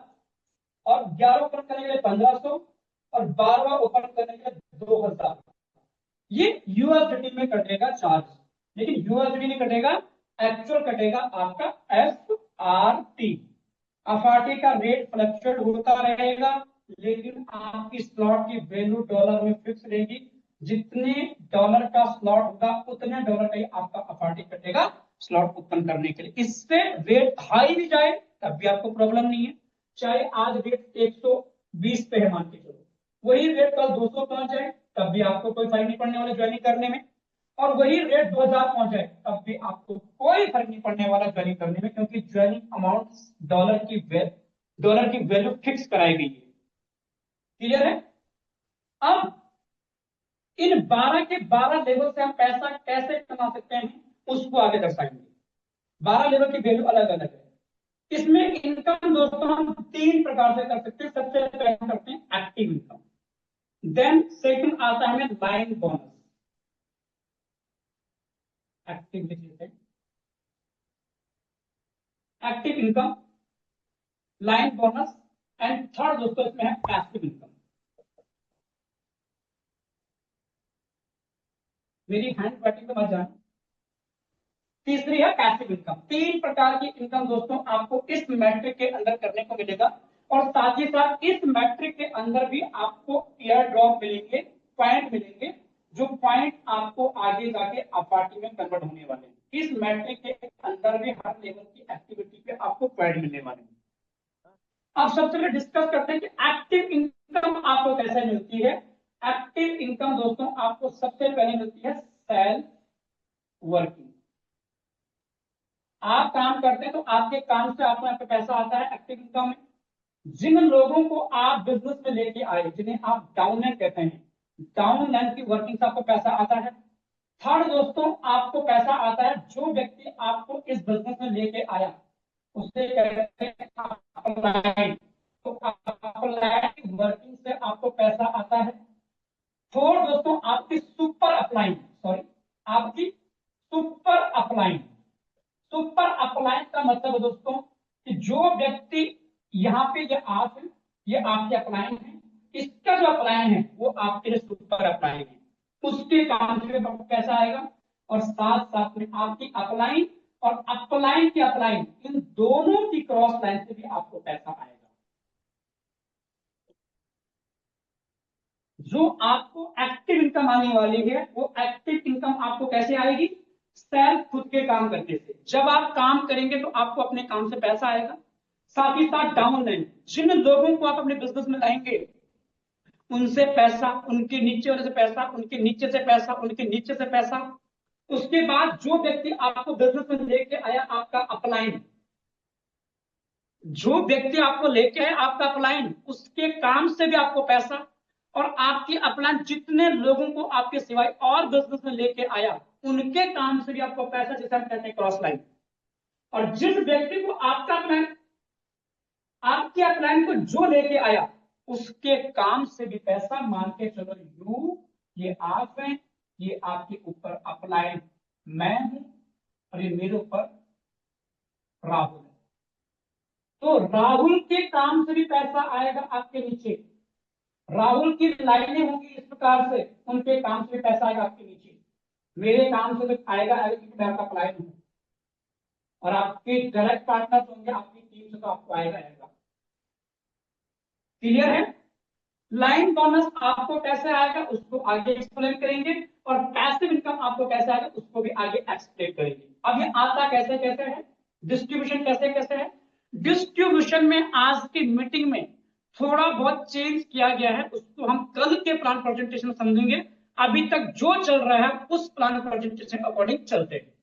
और 11वां ओपन करने के लिए 1500, और 12वां ओपन करने के लिए 2000। ये यूएसडीटी में कटेगा चार्ज, लेकिन यूएसडीटी नहीं कटेगा, एक्चुअल कटेगा आपका एफआरटी। अफार्टी का रेट फ्लक्चुएट होता रहेगा, लेकिन आपकी स्लॉट की वैल्यू डॉलर में फिक्स रहेगी। जितने डॉलर का स्लॉट होगा उतने डॉलर का ही आपका अफार्टी कटेगा स्लॉट ओपन करने के लिए। इससे रेट हाई भी जाए तब भी आपको प्रॉब्लम नहीं है। चाहे आज रेट 120 पे है मान के चलो, वही रेट कल 200 पहुंच जाए तब भी आपको कोई फर्क नहीं पड़ने वाला ज्वाइनिंग करने में, और वही रेट 2000 पहुंच जाए तब भी आपको कोई फर्क नहीं पड़ने वाला ज्वाइनिंग करने में, क्योंकि ज्वाइनिंग अमाउंट डॉलर की वैल्यू फिक्स कराई गई है। क्लियर है? अब इन 12 के 12 लेवल से हम पैसा कैसे कमा सकते हैं उसको आगे दर्शाएंगे। 12 लेवल की वैल्यू अलग अलग है। इसमें इनकम दोस्तों हम 3 प्रकार से कर सकते हैं। सबसे पहले हम करते हैं एक्टिव इनकम, देन सेकंड आता है line bonus, active income, line bonus, and third दोस्तों इसमें है पैसिव इनकम। मेरी हैंड राइटिंग को मत जाना। तीसरी है पैसिव इनकम। 3 प्रकार की इनकम दोस्तों आपको इस मैट्रिक के अंदर करने को मिलेगा, और साथ ही साथ इस मैट्रिक के अंदर भी आपको एयर ड्रॉप मिलेंगे, पॉइंट मिलेंगे, जो पॉइंट आपको आगे जाके अपार्टी में कन्वर्ट होने वाले हैं। इस मैट्रिक के अंदर भी हर लेवल की एक्टिविटी पे आपको पॉइंट मिलने वाले हैं। अब सबसे पहले डिस्कस करते हैं कि एक्टिव इनकम आपको कैसे मिलती है। एक्टिव इनकम दोस्तों आपको सबसे पहले मिलती है सेल्फ वर्किंग। आप काम करते हैं तो आपके काम से आपको यहाँ पे पैसा आता है एक्टिव इनकम में। जिन लोगों को आप बिजनेस में लेके आए, जिन्हें आप डाउनलाइन कहते हैं, डाउनलाइन की वर्किंग से आपको पैसा आता है। थर्ड दोस्तों आपको पैसा आता है जो व्यक्ति आपको इस बिजनेस में लेके आया, उससे कहते हैं अपलाइन, अप्लाइड वर्किंग से आपको पैसा आता है। फोर दोस्तों आपकी सुपर अपलाइन, सॉरी आपकी सुपर अपलाइन। सुपर अपलाइन का मतलब है दोस्तों कि जो व्यक्ति यहाँ पे ये आप है, ये आपके अपलाइन है, इसका जो अपलाइन है वो आपके लिए सुपर अपलाइन है, उसके काम से आपको पैसा आएगा। और साथ साथ में आपकी अपलाइन और अपलाइन की अपलाइन, इन दोनों की क्रॉस लाइन से भी आपको पैसा आएगा। जो आपको एक्टिव इनकम आने वाली है वो एक्टिव इनकम आपको कैसे आएगी? सेल्फ, खुद के काम करने से। जब आप काम करेंगे तो आपको अपने काम से पैसा आएगा। साथ ही साथ डाउनलाइन, जिन लोगों को आप अपने बिजनेस में लाएंगे उनसे पैसा, उनके नीचे वाले से पैसा, उनके नीचे से पैसा, उनके नीचे से पैसा। उसके बाद जो व्यक्ति आपको बिजनेस में लेके आया आपका अपलाइन, जो व्यक्ति आपको लेके आया आपका अपलाइन, उसके काम से भी आपको पैसा। और आपकी अपलाइन जितने लोगों को आपके सिवाय और बिजनेस में लेके आया उनके काम से भी आपको पैसा, जिसे हम कहते हैं क्रॉस लाइन। और जिस व्यक्ति को आपका अपलाइन, आपके अपलाइन को जो लेके आया उसके काम से भी पैसा। मान के चलो यू, ये आप हैं, ये आपके ऊपर अपलाइन मैं हूं और ये मेरे ऊपर राहुल है। तो राहुल के काम से भी पैसा आएगा आपके नीचे। राहुल की लाइनें होंगी इस प्रकार से, उनके काम से भी पैसा आएगा आपके नीचे। मेरे काम से भी आएगा क्योंकि मैं आपका अपलाइन हूं। और आपके डायरेक्ट पार्टनर होंगे आपकी टीम से, तो आपको आएगा। क्लियर है? लाइन बोनस आपको कैसे आएगा उसको आगे एक्सप्लेन करेंगे, और पैसिव इनकम आपको कैसे आएगा उसको भी आगे एक्सप्लेन करेंगे। अब ये आता कैसे कैसे है, डिस्ट्रीब्यूशन कैसे कैसे है। डिस्ट्रीब्यूशन में आज की मीटिंग में थोड़ा बहुत चेंज किया गया है, उसको हम कल के प्लान प्रेजेंटेशन में समझेंगे। अभी तक जो चल रहा है उस प्लान प्रेजेंटेशन अकॉर्डिंग चलते हैं।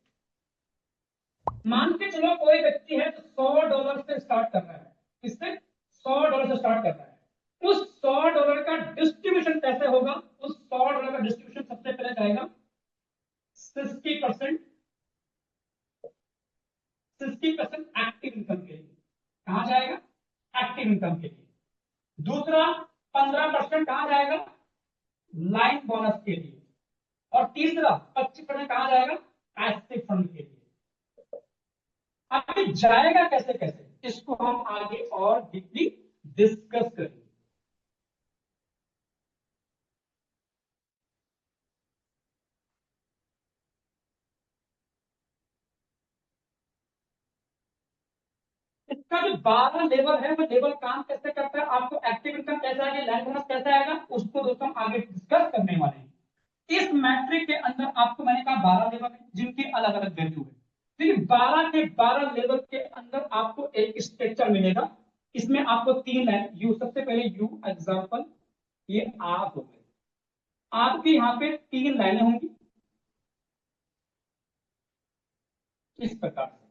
मान के चलो कोई व्यक्ति है जो $100 से स्टार्ट कर रहा है, किससे? $100 से स्टार्ट कर रहा है। उस $100 का डिस्ट्रीब्यूशन कैसे होगा? उस $100 का डिस्ट्रीब्यूशन सबसे पहले जाएगा 60% एक्टिव इनकम के लिए। कहां जाएगा? एक्टिव इनकम के लिए। दूसरा 15% कहां जाएगा? लाइन बोनस के लिए। और तीसरा 25% कहां जाएगा? पैसिव फंड के लिए। अब जाएगा कैसे कैसे, इसको हम आगे और डीपली डिस्कस करेंगे। इसका जो 12 लेवल है वो लेवल काम कैसे करता है, आपको एक्टिव इनकम कैसे आएगा, लाइन बोनस कैसे आएगा, उसको दोस्तों हम आगे डिस्कस करने वाले हैं। इस मैट्रिक के अंदर आपको मैंने कहा 12 लेवल है जिनकी अलग अलग वैल्यू है। देखिए 12 के 12 लेवल के अंदर आपको एक स्ट्रक्चर मिलेगा। इसमें आपको 3 लाइन, यू सबसे पहले यू एग्जाम्पल, ये आप हो गए, आपकी यहाँ पे 3 लाइनें होंगी इस प्रकार से।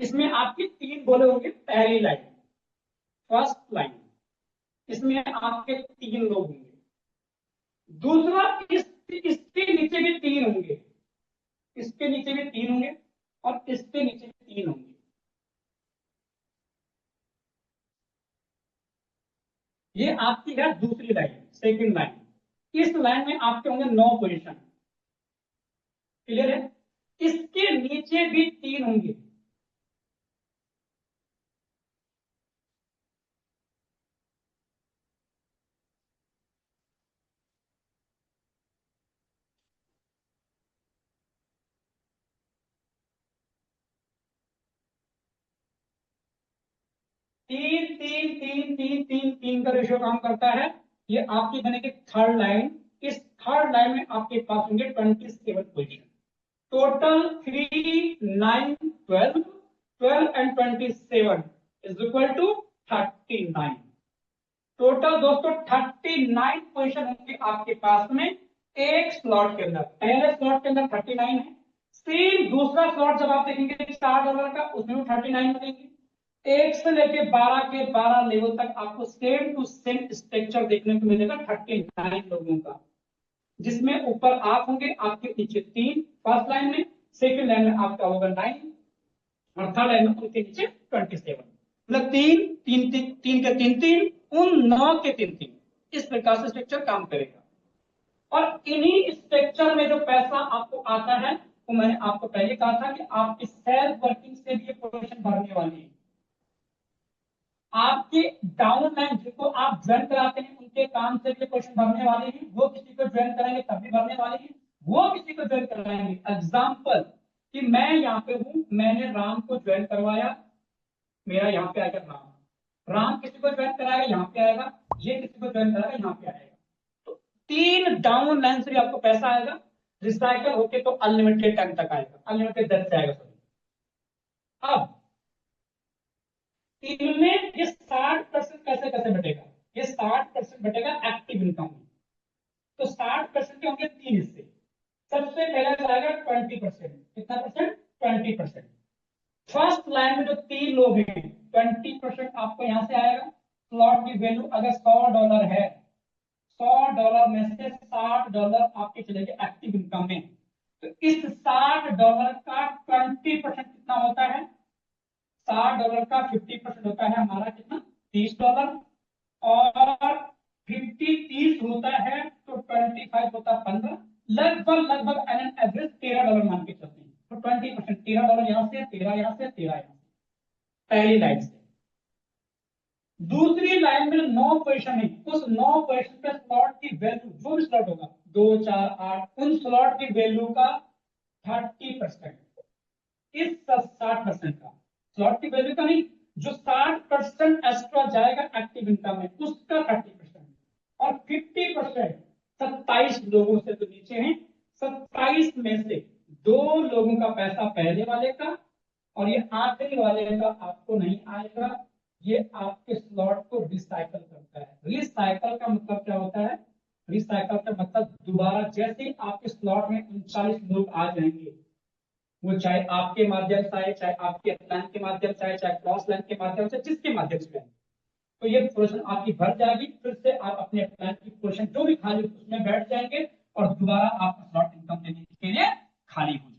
इसमें आपकी 3 बोले होंगे। पहली लाइन, फर्स्ट लाइन, इसमें आपके 3 लोग होंगे। दूसरा इसके नीचे भी 3 होंगे, इसके नीचे भी 3 होंगे, और इसके नीचे भी 3 होंगे। ये आपकी है दूसरी लाइन, सेकंड लाइन। इस लाइन में आपके होंगे 9 पोजीशन। क्लियर है? इसके नीचे भी 3 होंगे। तीन तीन तीन तीन तीन तीन का रेशियो काम करता है। ये आपकी बनेगी थर्ड लाइन। इस थर्ड लाइन में आपके पास होंगे 27 position. Total 3, 9, 12, 12 and 27 is equal to 39। Total दोस्तों 39 पोजीशन होंगे आपके पास में एक स्लॉट के अंदर। पहले स्लॉट के अंदर 39 है। सेम दूसरा स्लॉट जब आप देखेंगे $4 का, उसमें भी 39 मिलेंगे। 1 से लेके 12 के 12 लेवल तक आपको सेम टू सेम स्ट्रक्चर देखने को मिलेगा 39 लोगों का, जिसमें ऊपर आप होंगे, आपके नीचे 3 फर्स्ट लाइन में, सेकंड लाइन में आपका होगा 9, और थर्ड लाइन में उनके नीचे 27। मतलब तीन तीन तीन तीन के तीन तीन, उन 9 के तीन तीन, इस प्रकार से स्ट्रक्चर काम करेगा। और इन्हीं स्ट्रक्चर में जो पैसा आपको आता है, वो मैंने आपको पहले कहा था कि आपकी सेल्फ वर्किंग से भी पोजीशन भरने वाली है। आपके डाउन लाइन जिनको आप ज्वाइन कराते हैं, उनके काम से भी क्वेश्चन भरने वाले हैं, वो किसी को ज्वाइन कराएंगे तब भी भरने वाले हैं, वो किसी को ज्वाइन कराएंगे। एग्जाम्पल कि मैं यहाँ पे हूं, मैंने राम को ज्वाइन करवाया, मेरा यहाँ पे आएगा राम, राम किसी को ज्वाइन कराएगा यहाँ पे आएगा, ये किसी को ज्वाइन कराएगा यहाँ पे आएगा। तो तीन डाउन लाइन से भी आपको पैसा आएगा, रिसाइकल होके तो अनलिमिटेड टाइम तक आएगा, अनलिमिटेड दर से आएगा। सॉरी, अब इनमें ये 60% कैसे कैसे बटेगा, ये 60% बटेगा एक्टिव इनकम में। तो 60% के होंगे तीन हिस्से। सबसे पहला जाएगा 20%, कितना परसेंट, 20%। फर्स्ट लाइन में जो तीन लोग हैं, 20% आपको यहां से आएगा। स्लॉट की वैल्यू अगर $100 है, $100 में से $60 आपके चलेंगे एक्टिव इनकम में। तो इस $60 का 20% कितना होता है, $60 का 50% होता है हमारा कितना, $30, और 50 होता है तो 25 होता है 15, लगभग एन एवरेज $13 मान के चलते हैं। तो 20%, $13 यहां से, 13 यहां से, 13 यहां से, पहली लाइन से। दूसरी लाइन में 9 पोजीशन है, उस 9 पोजीशन पे स्लॉट की वैल्यू, जो भी स्लॉट होगा 2, 4, 8, उन स्लॉट की वैल्यू का 30%, इस 60% का स्लॉट की वैल्यू का नहीं, जो 60% एक्स्ट्रा जाएगा एक्टिव इनकम में, उसका 30%, और 50% 27 लोगों से जो नीचे हैं, 27 में से 2 लोगों का पैसा पहले वाले का, और ये आखिरी वाले का आपको नहीं आएगा। ये आपके स्लॉट को रिसाइकल करता है। रिसाइकल का मतलब क्या होता है, रिसाइकल का मतलब दोबारा जैसे ही आपके स्लॉट में 39 लोग आ जाएंगे, वो चाहे आपके माध्यम से आए, चाहे आपके प्लान के माध्यम से आए, चाहे क्रॉस लाइन के माध्यम से, जिसके माध्यम से आए, तो ये पोजीशन आपकी भर जाएगी। फिर से आप अपने प्लान की पोजीशन जो भी खाली उसमें बैठ जाएंगे, और दोबारा आपका स्लॉट इनकम देने के लिए खाली हो जाएगा।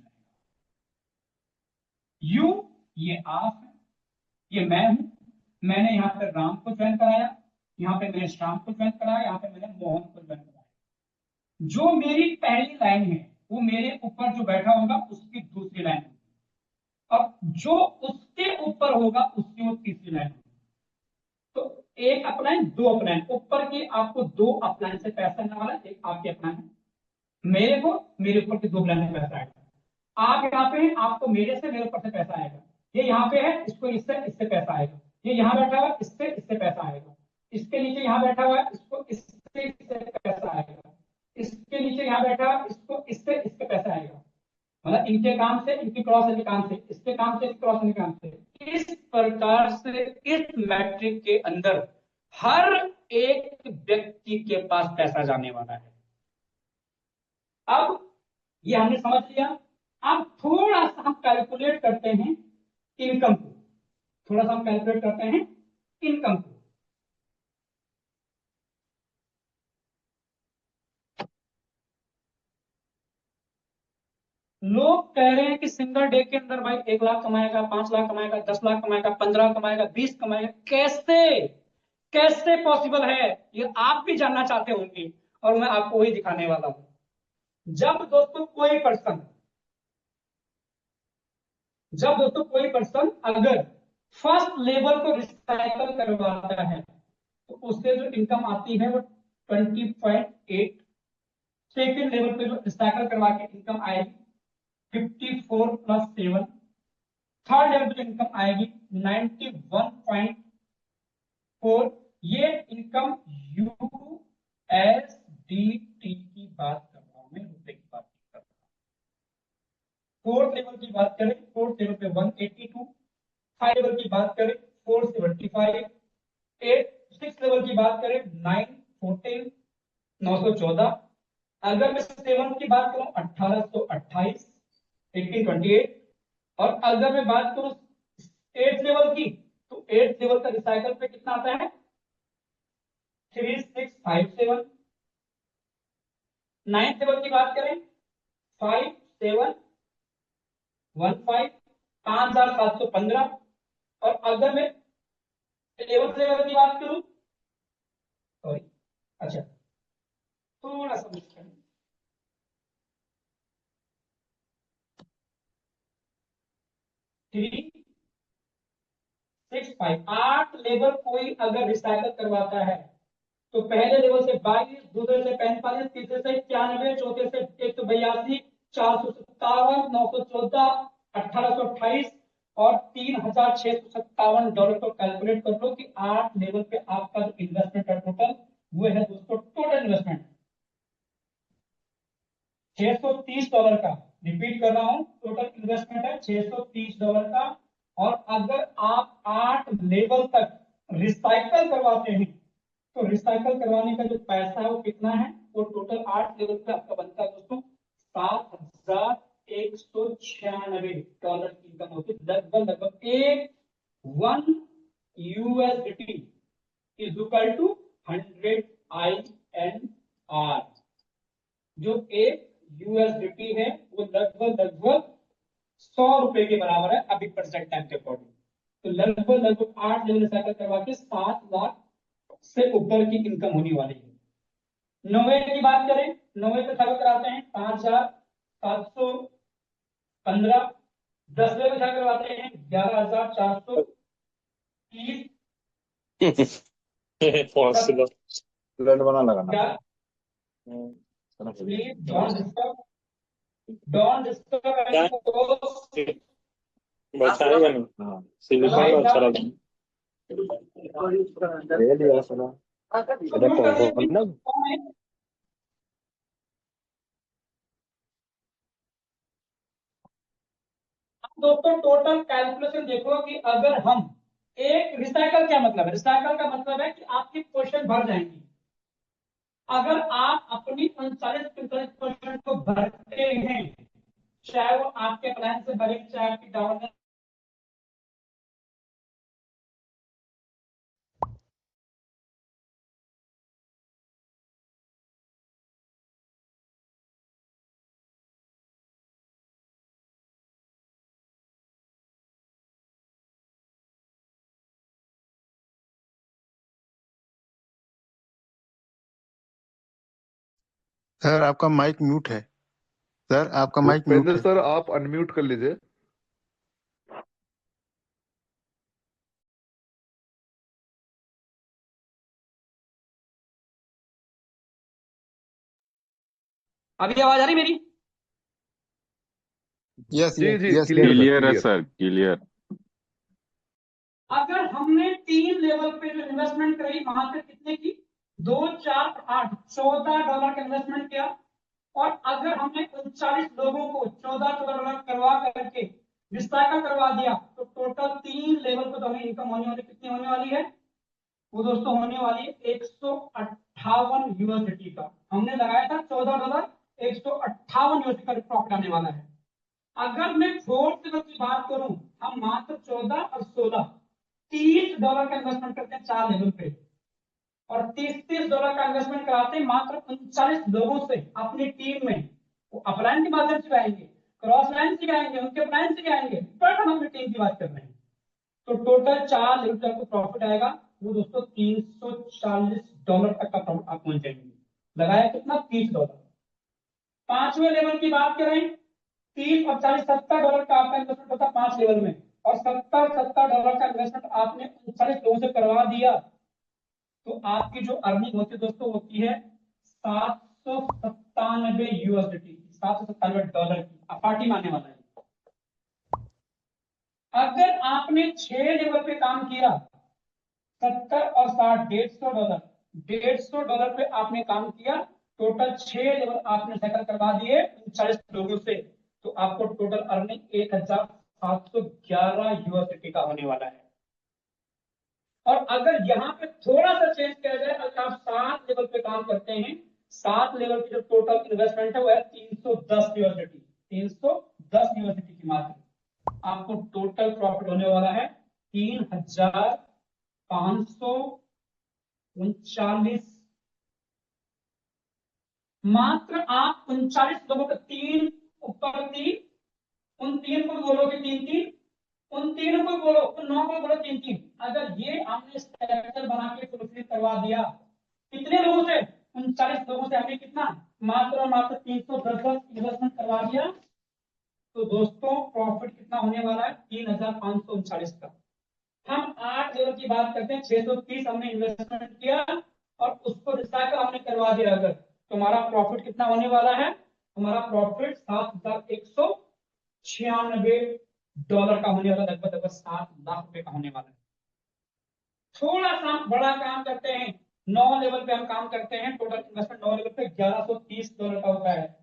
ये आप है, ये मैं हूं, मैंने यहाँ पे राम को ज्वाइन कराया, यहाँ पे मैंने श्याम को ज्वाइन कराया, यहाँ पे मैंने मोहन को ज्वाइन कराया। जो मेरी पहली लाइन है, वो मेरे ऊपर जो बैठा होगा उसकी दूसरी लाइन होगी, अब जो उसके ऊपर होगा उसकी वो तीसरी लाइन होगी। तो एक अपलाइन, दो अपलाइन, ऊपर की आपको 2 अपलाइन से पैसा आने वाला, एक आपके अपलाइन है, मेरे को मेरे ऊपर के 2 अपलाइन से पैसा आएगा। आप यहाँ पे हैं, आपको मेरे से मेरे ऊपर से पैसा आएगा। ये यहाँ पे है, इसको इससे पैसा आएगा। ये यहाँ बैठा हुआ, इससे पैसा आएगा। इसके नीचे यहाँ बैठा हुआ है, इसको इससे पैसा आएगा। इसके नीचे यहाँ बैठा हुआ, इसको इससे पैसा आएगा। मतलब इनके काम से, इनकी क्रॉस के काम से, इसके काम से, इसके क्रॉस के काम से। इस प्रकार से इस मैट्रिक के अंदर हर एक व्यक्ति के पास पैसा जाने वाला है। अब ये हमने समझ लिया। अब थोड़ा सा हम कैलकुलेट करते हैं इनकम को, थोड़ा सा हम कैलकुलेट करते हैं इनकम को। लोग कह रहे हैं कि सिंगल डे के अंदर भाई 1 लाख कमाएगा, 5 लाख कमाएगा, 10 लाख कमाएगा, 15 कमाएगा, 20 कमाएगा। कैसे कैसे पॉसिबल है, ये आप भी जानना चाहते होंगे, और मैं आपको वही दिखाने वाला हूं। जब दोस्तों कोई पर्सन अगर फर्स्ट लेवल को रिसाइकल करवाता है, तो उससे जो इनकम आती है वो 20.8, सेकेंड लेवल पे जो रिसाइकल करवा के इनकम आएगी 54 + 7, थर्ड लेवल पे इनकम आएगी 91.4। ये इनकम USDT की बात कर रहा हूं मैं, रुपए की बात नहीं कर रहा। फोर्थ लेवल की बात करें, फोर्थ लेवल पे 182, फाइव लेवल की बात करें 475, 6 लेवल की बात करें 914, 914। अगर मैं 7 की बात करूं 1828, 1828। और अगर मैं बात करूं 8 लेवल की, तो 8 लेवल का रिसाइकल पे कितना आता है 3657। 9 लेवल की बात करें 5715, 5715। और अगर मैं 11th लेवल की बात करूं, सॉरी, अच्छा थोड़ा सा मिस कर 365 8 लेवल कोई अगर रिसाइकल करवाता है तो पहले लेवल से 22, दूसरे से 45, तीसरे से 91, चौथे से 182, 457, 914, 1828 और $3,657 को कैलकुलेट कर लो कि 8 लेवल पे आपका जो इन्वेस्टमेंट है टोटल वो है दोस्तों, टोटल इन्वेस्टमेंट $630 का। रिपीट कर रहा हूं, टोटल इन्वेस्टमेंट है $630 का। और अगर आप 8 लेवल तक रिसाइकल करवाते हैं तो रिसाइकल करवाने का जो पैसा है वो कितना है, वो टोटल 8 लेवल पे आपका बनता है दोस्तों $7,196 की इनकम होती है। लगभग एक 1 USD is equal to 100 INR। जो एक USD है वो लगभग 100 रुपए के बराबर है अभी प्रेजेंट टाइम के अकॉर्डिंग। तो लगभग 8 लेवल रिसाइकल करवा के 7 लाख से ऊपर की इनकम होने वाली है। 9वें की बात करें, 9वें पे रिसाइकल कराते हैं 5,715। 10वें पे रिसाइकल करवाते हैं 11,430। ब्लड बना लगाना। प्लीज डोंट डिस्टर्ब बताएगा नहीं। हाँ सिलिकॉन का अच्छा लगा ले लिया सुना। दोस्तों टोटल कैलकुलेशन देखो कि अगर हम एक रिसाइकल, क्या मतलब है, रिसाइकल का मतलब है कि आपकी पोर्शन भर जाएंगी। अगर आप अपनी 39% को भरते हैं, चाहे वो आपके प्लान से भरे चाहे आपकी डाउन सर आपका माइक म्यूट है। सर आपका माइक म्यूट भूपेंद्र है। सर आप अनम्यूट कर लीजिए। अभी आवाज आ रही मेरी? यस जी यस जी यस क्लियर क्लियर है क्लियर। Sir clear. अगर हमने 3 लेवल पे जो इन्वेस्टमेंट करी वहां पे कितने की, 2, 4, 8, $14 का इन्वेस्टमेंट किया। और अगर हमने 39 लोगों को 14 करवा करके रिसाइकल करवा दिया तो टोटल 3 लेवल पे तो हमें इनकम होने वाली कितनी होने वाली है, वो दोस्तों होने वाली है $158 का। हमने लगाया था $14, $158 का प्रॉफिट आने वाला है। अगर मैं फोर्थ लेवल की बात करूं, हम मात्र 14 और 16 $30 का इन्वेस्टमेंट करते हैं 4 लेवल पे, और $30 का इन्वेस्टमेंट कराते हैं मात्र 39 लोगों से अपनी टीम में। वो अपलाइन के माध्यम से आएंगे, क्रॉस लाइन से आएंगे, उनके अपलाइन से आएंगे, बट हम अपनी टीम की बात कर रहे हैं। तो टोटल 4 लेवल तक प्रॉफिट आएगा, वो दोस्तों $340 तक का प्रॉफिट आप पहुंच जाएंगे। लगाया कितना, $30। 5वें लेवल की बात करें, 30 और 40 $70 का आपका इन्वेस्टमेंट होता है 5 लेवल में, और $70 का इन्वेस्टमेंट आपने 39 लोगों से करवा दिया तो आपकी जो अर्निंग होती है दोस्तों होती है $797 की, $797 की। अब पार्टी मानने वाला है। अगर आपने 6 लेवल पे काम किया, 70 और 60, $150, $150 पे आपने काम किया, टोटल 6 लेवल आपने सेटल करवा दिए 39 लोगों से, तो आपको टोटल अर्निंग $1,711 का होने वाला है। और अगर यहाँ पे थोड़ा सा चेंज किया जाए, अगर आप 7 लेवल पे काम करते हैं, 7 लेवल की जो टोटल इन्वेस्टमेंट है वो है $310, $310 की मात्र आपको टोटल प्रॉफिट होने वाला है 3,539। मात्र आप 39 लोगों का 3 ऊपर 3, उन 3 को बोलोगे 3 3, उन तीनों को बोलो, उन 9 को बोलो 3-3। अगर ये हमने स्ट्रक्चर बना के फुलफिल करवा दिया, कितने लोगों से? 39 लोगों से हमने कितना, मात्र और मात्र 310 इन्वेस्टमेंट करवा दिया। तो दोस्तों प्रॉफिट कितना होने वाला है? 3539 का। हम 8 लेवल की बात करते हैं, 630 हमने इन्वेस्टमेंट किया और उसको रिसाइकल हमने करवा दिया। अगर तुम्हारा प्रॉफिट कितना होने वाला है? तुम्हारा प्रॉफिट $7,196 का होने वाला, लगभग 7 लाख रुपए का होने वाला है। थोड़ा सा बड़ा काम करते हैं, 9 लेवल पे हम काम करते हैं, टोटल इन्वेस्टमेंट 9 लेवल पे $1130 का होता है।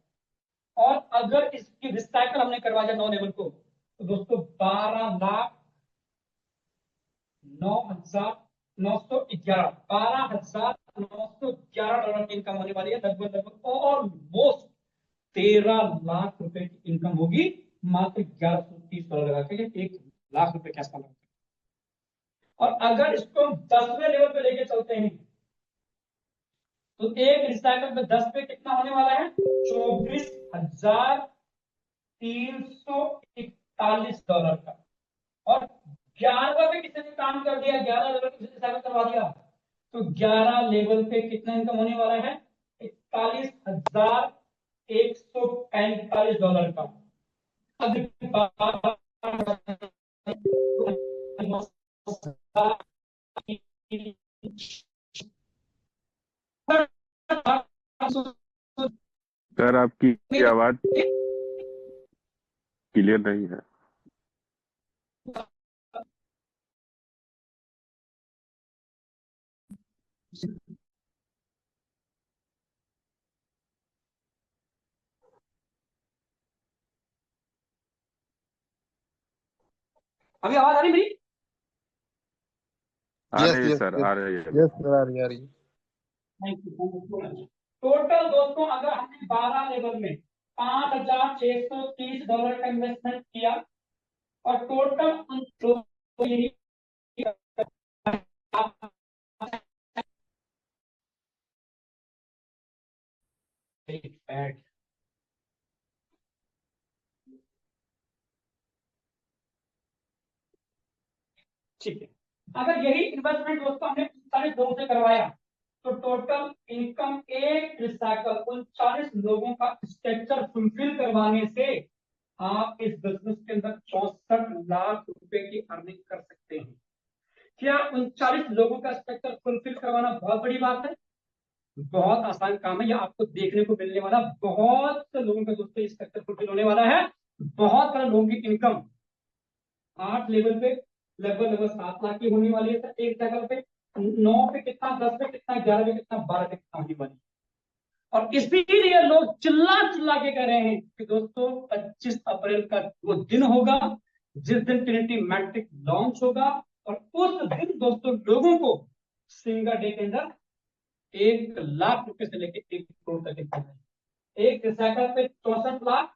और अगर इसकी रिसाइकल हमने करवा दिया 9 लेवल को, तो दोस्तों $12,911 की इनकम होने वाली है। लगभग ऑलमोस्ट 13 लाख रुपए की इनकम होगी मात्र $1130 लगा के, 1 लाख रुपए के आसपास। और अगर इसको हम 10वें लेवल पे लेके चलते हैं, तो एक रिसाइकल पे 10 पे कितना होने वाला है? $24,341 का। और 11वें पे कितने काम कर दिया? 11 लेवल पे रिसाइकल करवा दिया, तो 11 लेवल पे कितना इनकम होने वाला है? $41,145 का। सर आपकी आवाज क्लियर नहीं है। अभी आवाज आ रही मेरी? आ यस रही है यस सर, आ रही है। यस सर, आ रही है। टोटल दोस्तों अगर हमने 12 लेवल में $5,630 का इन्वेस्टमेंट किया और टोटल ठीक है, अगर यही इन्वेस्टमेंट दोस्तों हमने 39 लोगों से करवाया, तो टोटल इनकम एक रिसाइकल 39 लोगों का स्ट्रक्चर फुलफिल करवाने से आप इस बिजनेस के अंदर 64 लाख रुपए की अर्निंग कर सकते हैं। क्या 39 लोगों का स्ट्रक्चर फुलफिल करवाना बहुत बड़ी बात है? बहुत आसान काम है। यह आपको देखने को मिलने वाला, बहुत से लोगों का दोस्तों स्ट्रक्चर फुलफिल होने वाला है। बहुत सारे लोगों की इनकम 8 लेवल पे लगभग 7 लाख की होने वाली है एक जगह पे, 9 पे कितना, 10 पे कितना, 11 पे कितना, 12 पे कितना होने वाली। और इसीलिए लोग चिल्ला चिल्ला के कह रहे हैं कि दोस्तों 25 अप्रैल का वो दिन होगा जिस दिन ट्रिनिटी मैट्रिक लॉन्च होगा, और उस दिन दोस्तों लोगों को सिंगल डे के अंदर 1 लाख रुपए से लेकर 1 करोड़ तक इनकम है। एक रिसाइकल पे 64 लाख,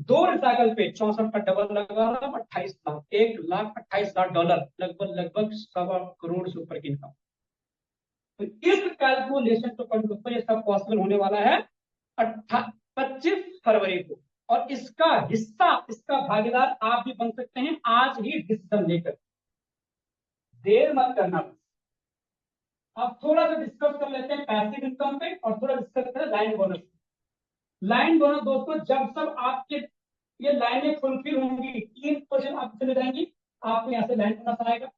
2 रिसाइकल पे 64 का डबल लगा रहा, 28 लाख, $1,28,00,000, लगभग 1.25 करोड़ से ऊपर की इनकम। तो इस कैलकुलेशन को दोस्तों ये सब पॉसिबल होने वाला है 25 फरवरी को, और इसका हिस्सा, इसका भागीदार आप भी बन सकते हैं आज ही डिसीजन लेकर। देर मत करना। अब थोड़ा सा डिस्कस कर लेते हैं पैसिव इनकम पे और थोड़ा डिस्कस करें लाइन बोनस। लाइन बोनस दोस्तों जब सब आपके ये लाइनें फुलफिल होंगी, 3 पोजीशन आप चले जाएंगी, आपको यहाँ से लाइन बोनस आएगा।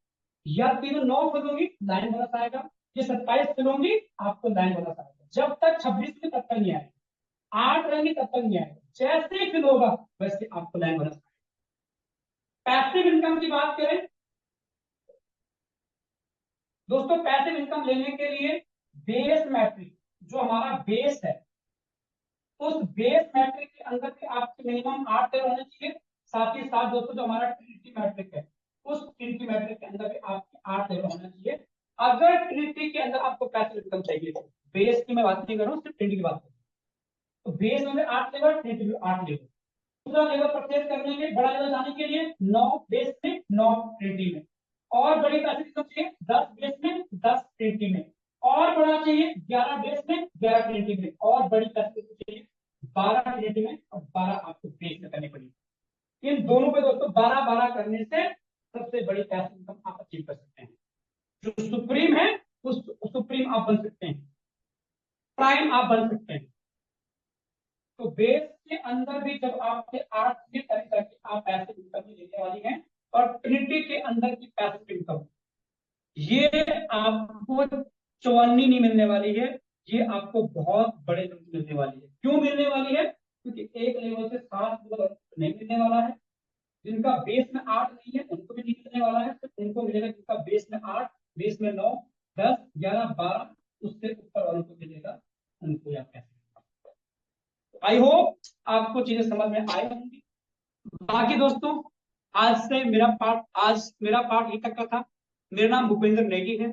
या तीनों 9 फिल होंगी, लाइन बोनस आएगा। ये 27 फिल होंगी, आपको लाइन बोनस आएगा। जब तक 26 में तब तक नहीं आएगा, 8 रहेंगे तब तक नहीं आएगा। जैसे ही फिल होगा वैसे आपको लाइन बोनस आएगा। पैसिव इनकम की बात करें दोस्तों, पैसिव इनकम लेने के लिए बेस मैट्रिक, जो हमारा बेस है, उस बेस मैट्रिक के अंदर के आपके मिनिमम 8 लेवल होने चाहिए। साथ ही साथ दोस्तों जो हमारा ट्रिनिटी मैट्रिक है, उस ट्रिनिटी मैट्रिक के अंदर के आपके 8 लेवल होना चाहिए। अगर ट्रिनिटी के अंदर आपको पैसिव इनकम चाहिए, बेस की मैं बात नहीं कर रहा हूँ, सिर्फ ट्रिनिटी की बात कर रहा हूँ। तो बेस में 8 लेवल, ट्रिनिटी में 8 लेवल। दूसरा लेवल परचेज करने के, बड़ा लेवल जाने के लिए 9 बेस में, 9 ट्रिनिटी में। और बड़ी पैसिव इनकम चाहिए 10 बेस में, 10 ट्रिनिटी में। और बड़ा चाहिए 11 बेस में, 11 ट्रिनिटी में। और बड़ी पैसिव इनकम चाहिए 12 ट्रिनिटी में और 12 आपको बेस में करनी पड़ेगी। इन दोनों पे दोस्तों 12-12 करने से सबसे बड़ी पैसिव इनकम आप अचीव कर सकते हैं। जो सुप्रीम है उस सुप्रीम आप बन सकते हैं, प्राइम आप बन सकते हैं। तो बेस के अंदर भी जब आपके 8 से तरीका की आप पैसिव इनकम लेने वाली हैं, और ट्रिनिटी के अंदर की पैसिव इनकम ये आपको चौवन्नी नहीं मिलने वाली है, ये आपको बहुत बड़े लेवल मिलने वाली है। क्यों मिलने वाली है? क्योंकि एक लेवल से 7 लेवल नहीं मिलने वाला है। जिनका बेस में 8 नहीं है उनको भी नहीं मिलने वाला है, सिर्फ उनको मिलेगा जिनका बेस में 8, बेस में 9, 10, 11, 12, उससे ऊपर वालों को मिलेगा, उनको या पैसे। आई होप आपको चीजें समझ में आई होंगी। बाकी दोस्तों आज मेरा पार्ट ये तक का था। मेरा नाम भूपेंद्र नेगी है।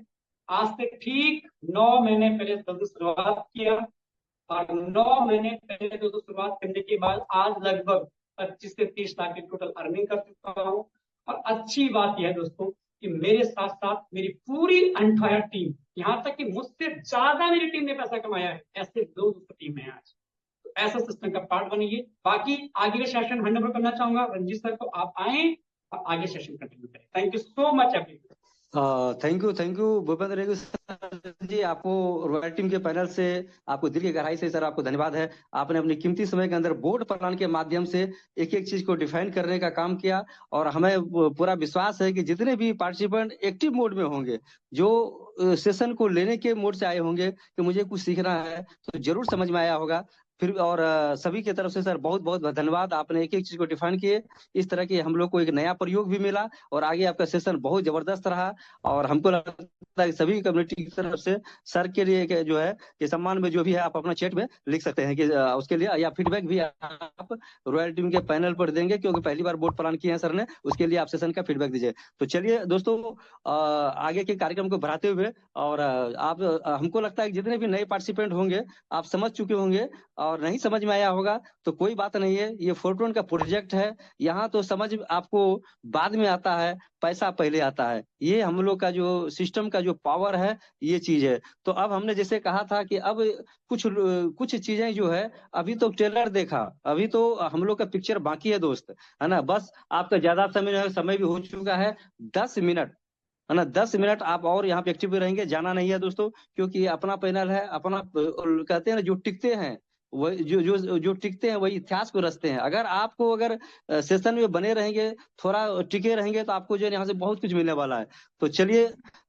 आज से ठीक 9 महीने पहले दोस्तों शुरुआत किया, और 9 महीने पहले दोस्तों शुरुआत करने के बाद आज लगभग 25 से 30 लाख की टोटल अर्निंग कर चुका हूँ। और अच्छी बात यह है दोस्तों कि मेरे साथ साथ मेरी पूरी एंटायर टीम, यहाँ तक कि मुझसे ज्यादा मेरी टीम ने पैसा कमाया है, ऐसे लोग टीम में आज। तो ऐसा सिस्टम का पार्ट बनिए। बाकी आगे का सेशन हैंड ओवर करना चाहूंगा रंजीत सर को, आप आए और आगे सेशन कंटिन्यू करें। Thank you so much everyone. Thank you Bhupendra Negi sir ji. आपको रॉयल टीम के पैनल से आपको दिल की गहराई से सर आपको धन्यवाद है। आपने अपनी कीमती समय के अंदर बोर्ड प्लान के माध्यम से एक एक चीज को डिफाइन करने का काम किया, और हमें पूरा विश्वास है कि जितने भी पार्टिसिपेंट एक्टिव मोड में होंगे, जो सेशन को लेने के मोड से आए होंगे कि मुझे कुछ सीखना है, तो जरूर समझ में आया होगा। फिर और सभी की तरफ से सर बहुत बहुत धन्यवाद। आपने एक एक चीज को डिफाइन किए, इस तरह की हम लोग को एक नया प्रयोग भी मिला, और आगे आपका सेशन बहुत जबरदस्त रहा। और हमको लगता है सभी कम्युनिटी की तरफ से सर के लिए जो है कि सम्मान में जो भी है आप अपना चैट में लिख सकते हैं कि उसके लिए, या फीडबैक भी आप रॉयल टीम के पैनल पर देंगे, क्योंकि पहली बार बोर्ड प्लान किए हैं सर ने, उसके लिए आप सेशन का फीडबैक दीजिए। तो चलिए दोस्तों आगे के कार्यक्रम को बढ़ाते हुए, और आप हमको लगता है कि जितने भी नए पार्टिसिपेंट होंगे आप समझ चुके होंगे, और नहीं समझ में आया होगा तो कोई बात नहीं है। ये फोरटोन का प्रोजेक्ट है, यहाँ तो समझ आपको बाद में आता है, पैसा पहले आता है। ये हम लोग का जो सिस्टम का जो पावर है, ये चीज है। तो अब हमने जैसे कहा था कि अब कुछ चीजें जो है, अभी तो ट्रेलर देखा, अभी तो हम लोग का पिक्चर बाकी है दोस्त, है ना। बस आपका ज्यादा समय भी हो चुका है, 10 मिनट, है ना। 10 मिनट आप और यहाँ पे एक्टिव रहेंगे, जाना नहीं है दोस्तों, क्योंकि अपना पैनल है, अपना कहते हैं ना, जो टिकते हैं वही जो टिकते हैं वही इतिहास को रचते हैं। अगर सेशन में बने रहेंगे, थोड़ा टिके रहेंगे, तो आपको जो है यहाँ से बहुत कुछ मिलने वाला है। तो चलिए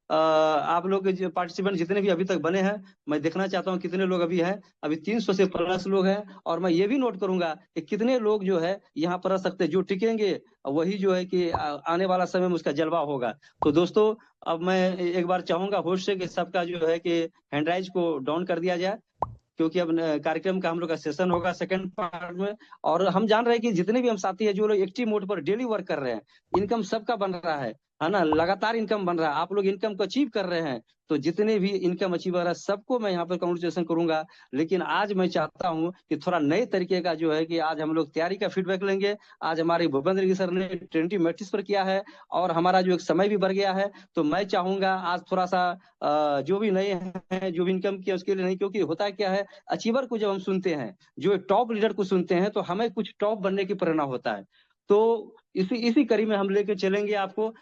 आप लोग जो पार्टिसिपेंट जितने भी अभी तक बने हैं, मैं देखना चाहता हूँ कितने लोग अभी हैं। अभी 300 से प्लस लोग हैं, और मैं ये भी नोट करूंगा कि कितने लोग जो है यहाँ पर रह सकते हैं, जो टिकेंगे वही जो है कि आने वाला समय में उसका जलवा होगा। तो दोस्तों अब मैं एक बार चाहूंगा होस्ट से कि सबका जो है कि हैंड राइज को डाउन कर दिया जाए, क्योंकि अब कार्यक्रम का हम लोग का सेशन होगा सेकंड पार्ट में। और हम जान रहे हैं कि जितने भी हम साथी हैं जो लोग एक्टिव मोड पर डेली वर्क कर रहे हैं, इनकम सबका बन रहा है ना, लगातार इनकम बन रहा है, आप लोग इनकम को अचीव कर रहे हैं। तो जितने भी इनकम अचीवर है सबको मैं यहाँ पर कॉन्ग्रेचुलेशन करूंगा। लेकिन आज मैं चाहता हूँ कि थोड़ा नए तरीके का जो है कि आज हम लोग तैयारी का फीडबैक लेंगे। आज हमारे भूपेंद्र गिरी सर ने 20 मैट्रिक्स पर किया है, और हमारा जो एक समय भी बढ़ गया है। तो मैं चाहूंगा आज थोड़ा सा जो भी नए हैं, जो भी इनकम किया उसके लिए नहीं, क्योंकि होता क्या है, अचीवर को जब हम सुनते हैं, जो टॉप लीडर को सुनते हैं, तो हमें कुछ टॉप बनने की प्रेरणा होता है। तो इसी कड़ी में हम लेके चलेंगे आपको।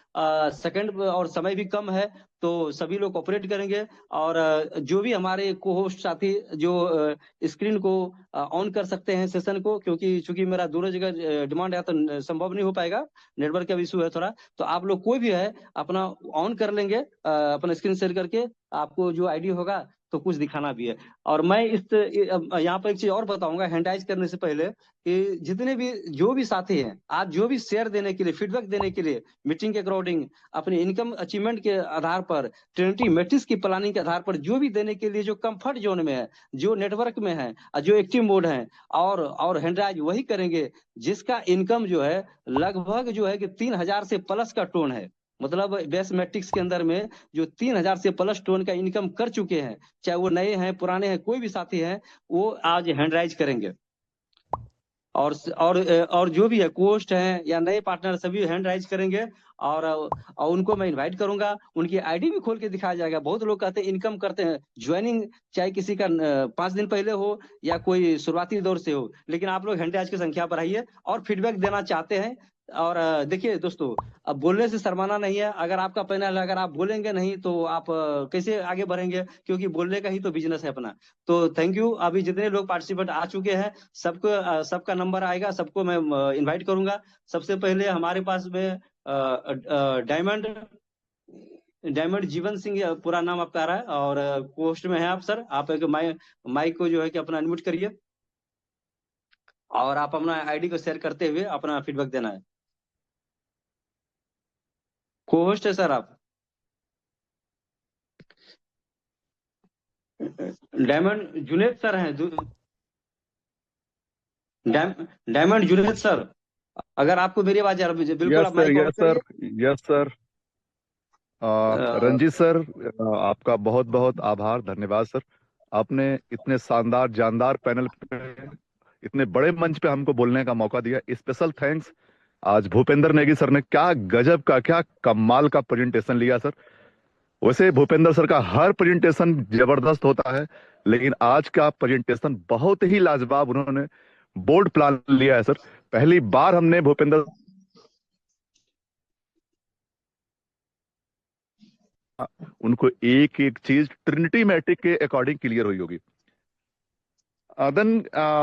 सेकंड और समय भी कम है, तो सभी लोग ऑपरेट करेंगे। और जो भी हमारे को होस्ट साथी जो स्क्रीन को ऑन कर सकते हैं सेशन को, क्योंकि चूंकि मेरा दूसरी जगह डिमांड है तो संभव नहीं हो पाएगा, नेटवर्क का इशू है थोड़ा। तो आप लोग कोई भी है अपना ऑन कर लेंगे, अपना स्क्रीन शेयर करके आपको जो आईडी होगा तो कुछ दिखाना भी है। और मैं यहाँ पर एक चीज और बताऊंगा हैंडराइज करने से पहले, कि जितने भी जो भी साथी हैं आज जो भी शेयर देने के लिए, फीडबैक देने के लिए, मीटिंग के अकॉर्डिंग, अपनी इनकम अचीवमेंट के आधार पर, ट्रिनिटी मैट्रिक्स की प्लानिंग के आधार पर जो भी देने के लिए, जो कंफर्ट जोन में है, जो नेटवर्क में है, जो एक्टिव मोड है, और हैंडराइज वही करेंगे जिसका इनकम जो है लगभग जो है कि 3000 से प्लस का टोन है। मतलब बेस मैट्रिक्स के अंदर में जो 3000 से प्लस टोन का इनकम कर चुके हैं, चाहे वो नए हैं पुराने हैं, कोई भी साथी हैं, वो आज हैंडराइज करेंगे। और जो भी है कोस्ट हैं या नए पार्टनर, सभी हैंड राइज करेंगे। और उनको मैं इनवाइट करूंगा, उनकी आईडी भी खोल के दिखाया जाएगा। बहुत लोग कहते हैं इनकम करते हैं, ज्वाइनिंग चाहे किसी का 5 दिन पहले हो या कोई शुरुआती दौर से हो, लेकिन आप लोग हैंड राइज की संख्या बढ़ाइए और फीडबैक देना चाहते हैं और देखिए दोस्तों, अब बोलने से शर्माना नहीं है। अगर आपका पैनल है, अगर आप बोलेंगे नहीं तो आप कैसे आगे बढ़ेंगे, क्योंकि बोलने का ही तो बिजनेस है अपना। तो थैंक यू। अभी जितने लोग पार्टिसिपेंट आ चुके हैं सबको सबका नंबर आएगा, सबको मैं इनवाइट करूंगा। सबसे पहले हमारे पास में डायमंड डायमंड जीवन सिंह, पूरा नाम आपका आ रहा है और पोस्ट में है आप सर। आप एक माइक को जो है कि अपना अनम्यूट करिए और आप अपना आईडी को शेयर करते हुए अपना फीडबैक देना है। को होस्ट है सर आप। डायमंड जुनेद सर हैं। डायमंड जुनेद सर, अगर आपको मेरी आवाज आ रही है, बिल्कुल यस आप सर, माइक ऑन यस करिए। Sir, yes sir. Ranjit sir, आपका बहुत बहुत आभार, धन्यवाद सर। आपने इतने शानदार जानदार पैनल पे, इतने बड़े मंच पे हमको बोलने का मौका दिया। स्पेशल थैंक्स आज भूपेंद्र नेगी सर ने, क्या गजब का, क्या कमाल का प्रेजेंटेशन लिया सर। वैसे भूपेंद्र सर का हर प्रेजेंटेशन जबरदस्त होता है, लेकिन आज का प्रेजेंटेशन बहुत ही लाजवाब। उन्होंने बोल्ड प्लान लिया है सर। पहली बार हमने भूपेंद्र उनको एक एक चीज ट्रिनिटी मैट्रिक के अकॉर्डिंग क्लियर हुई होगी। देन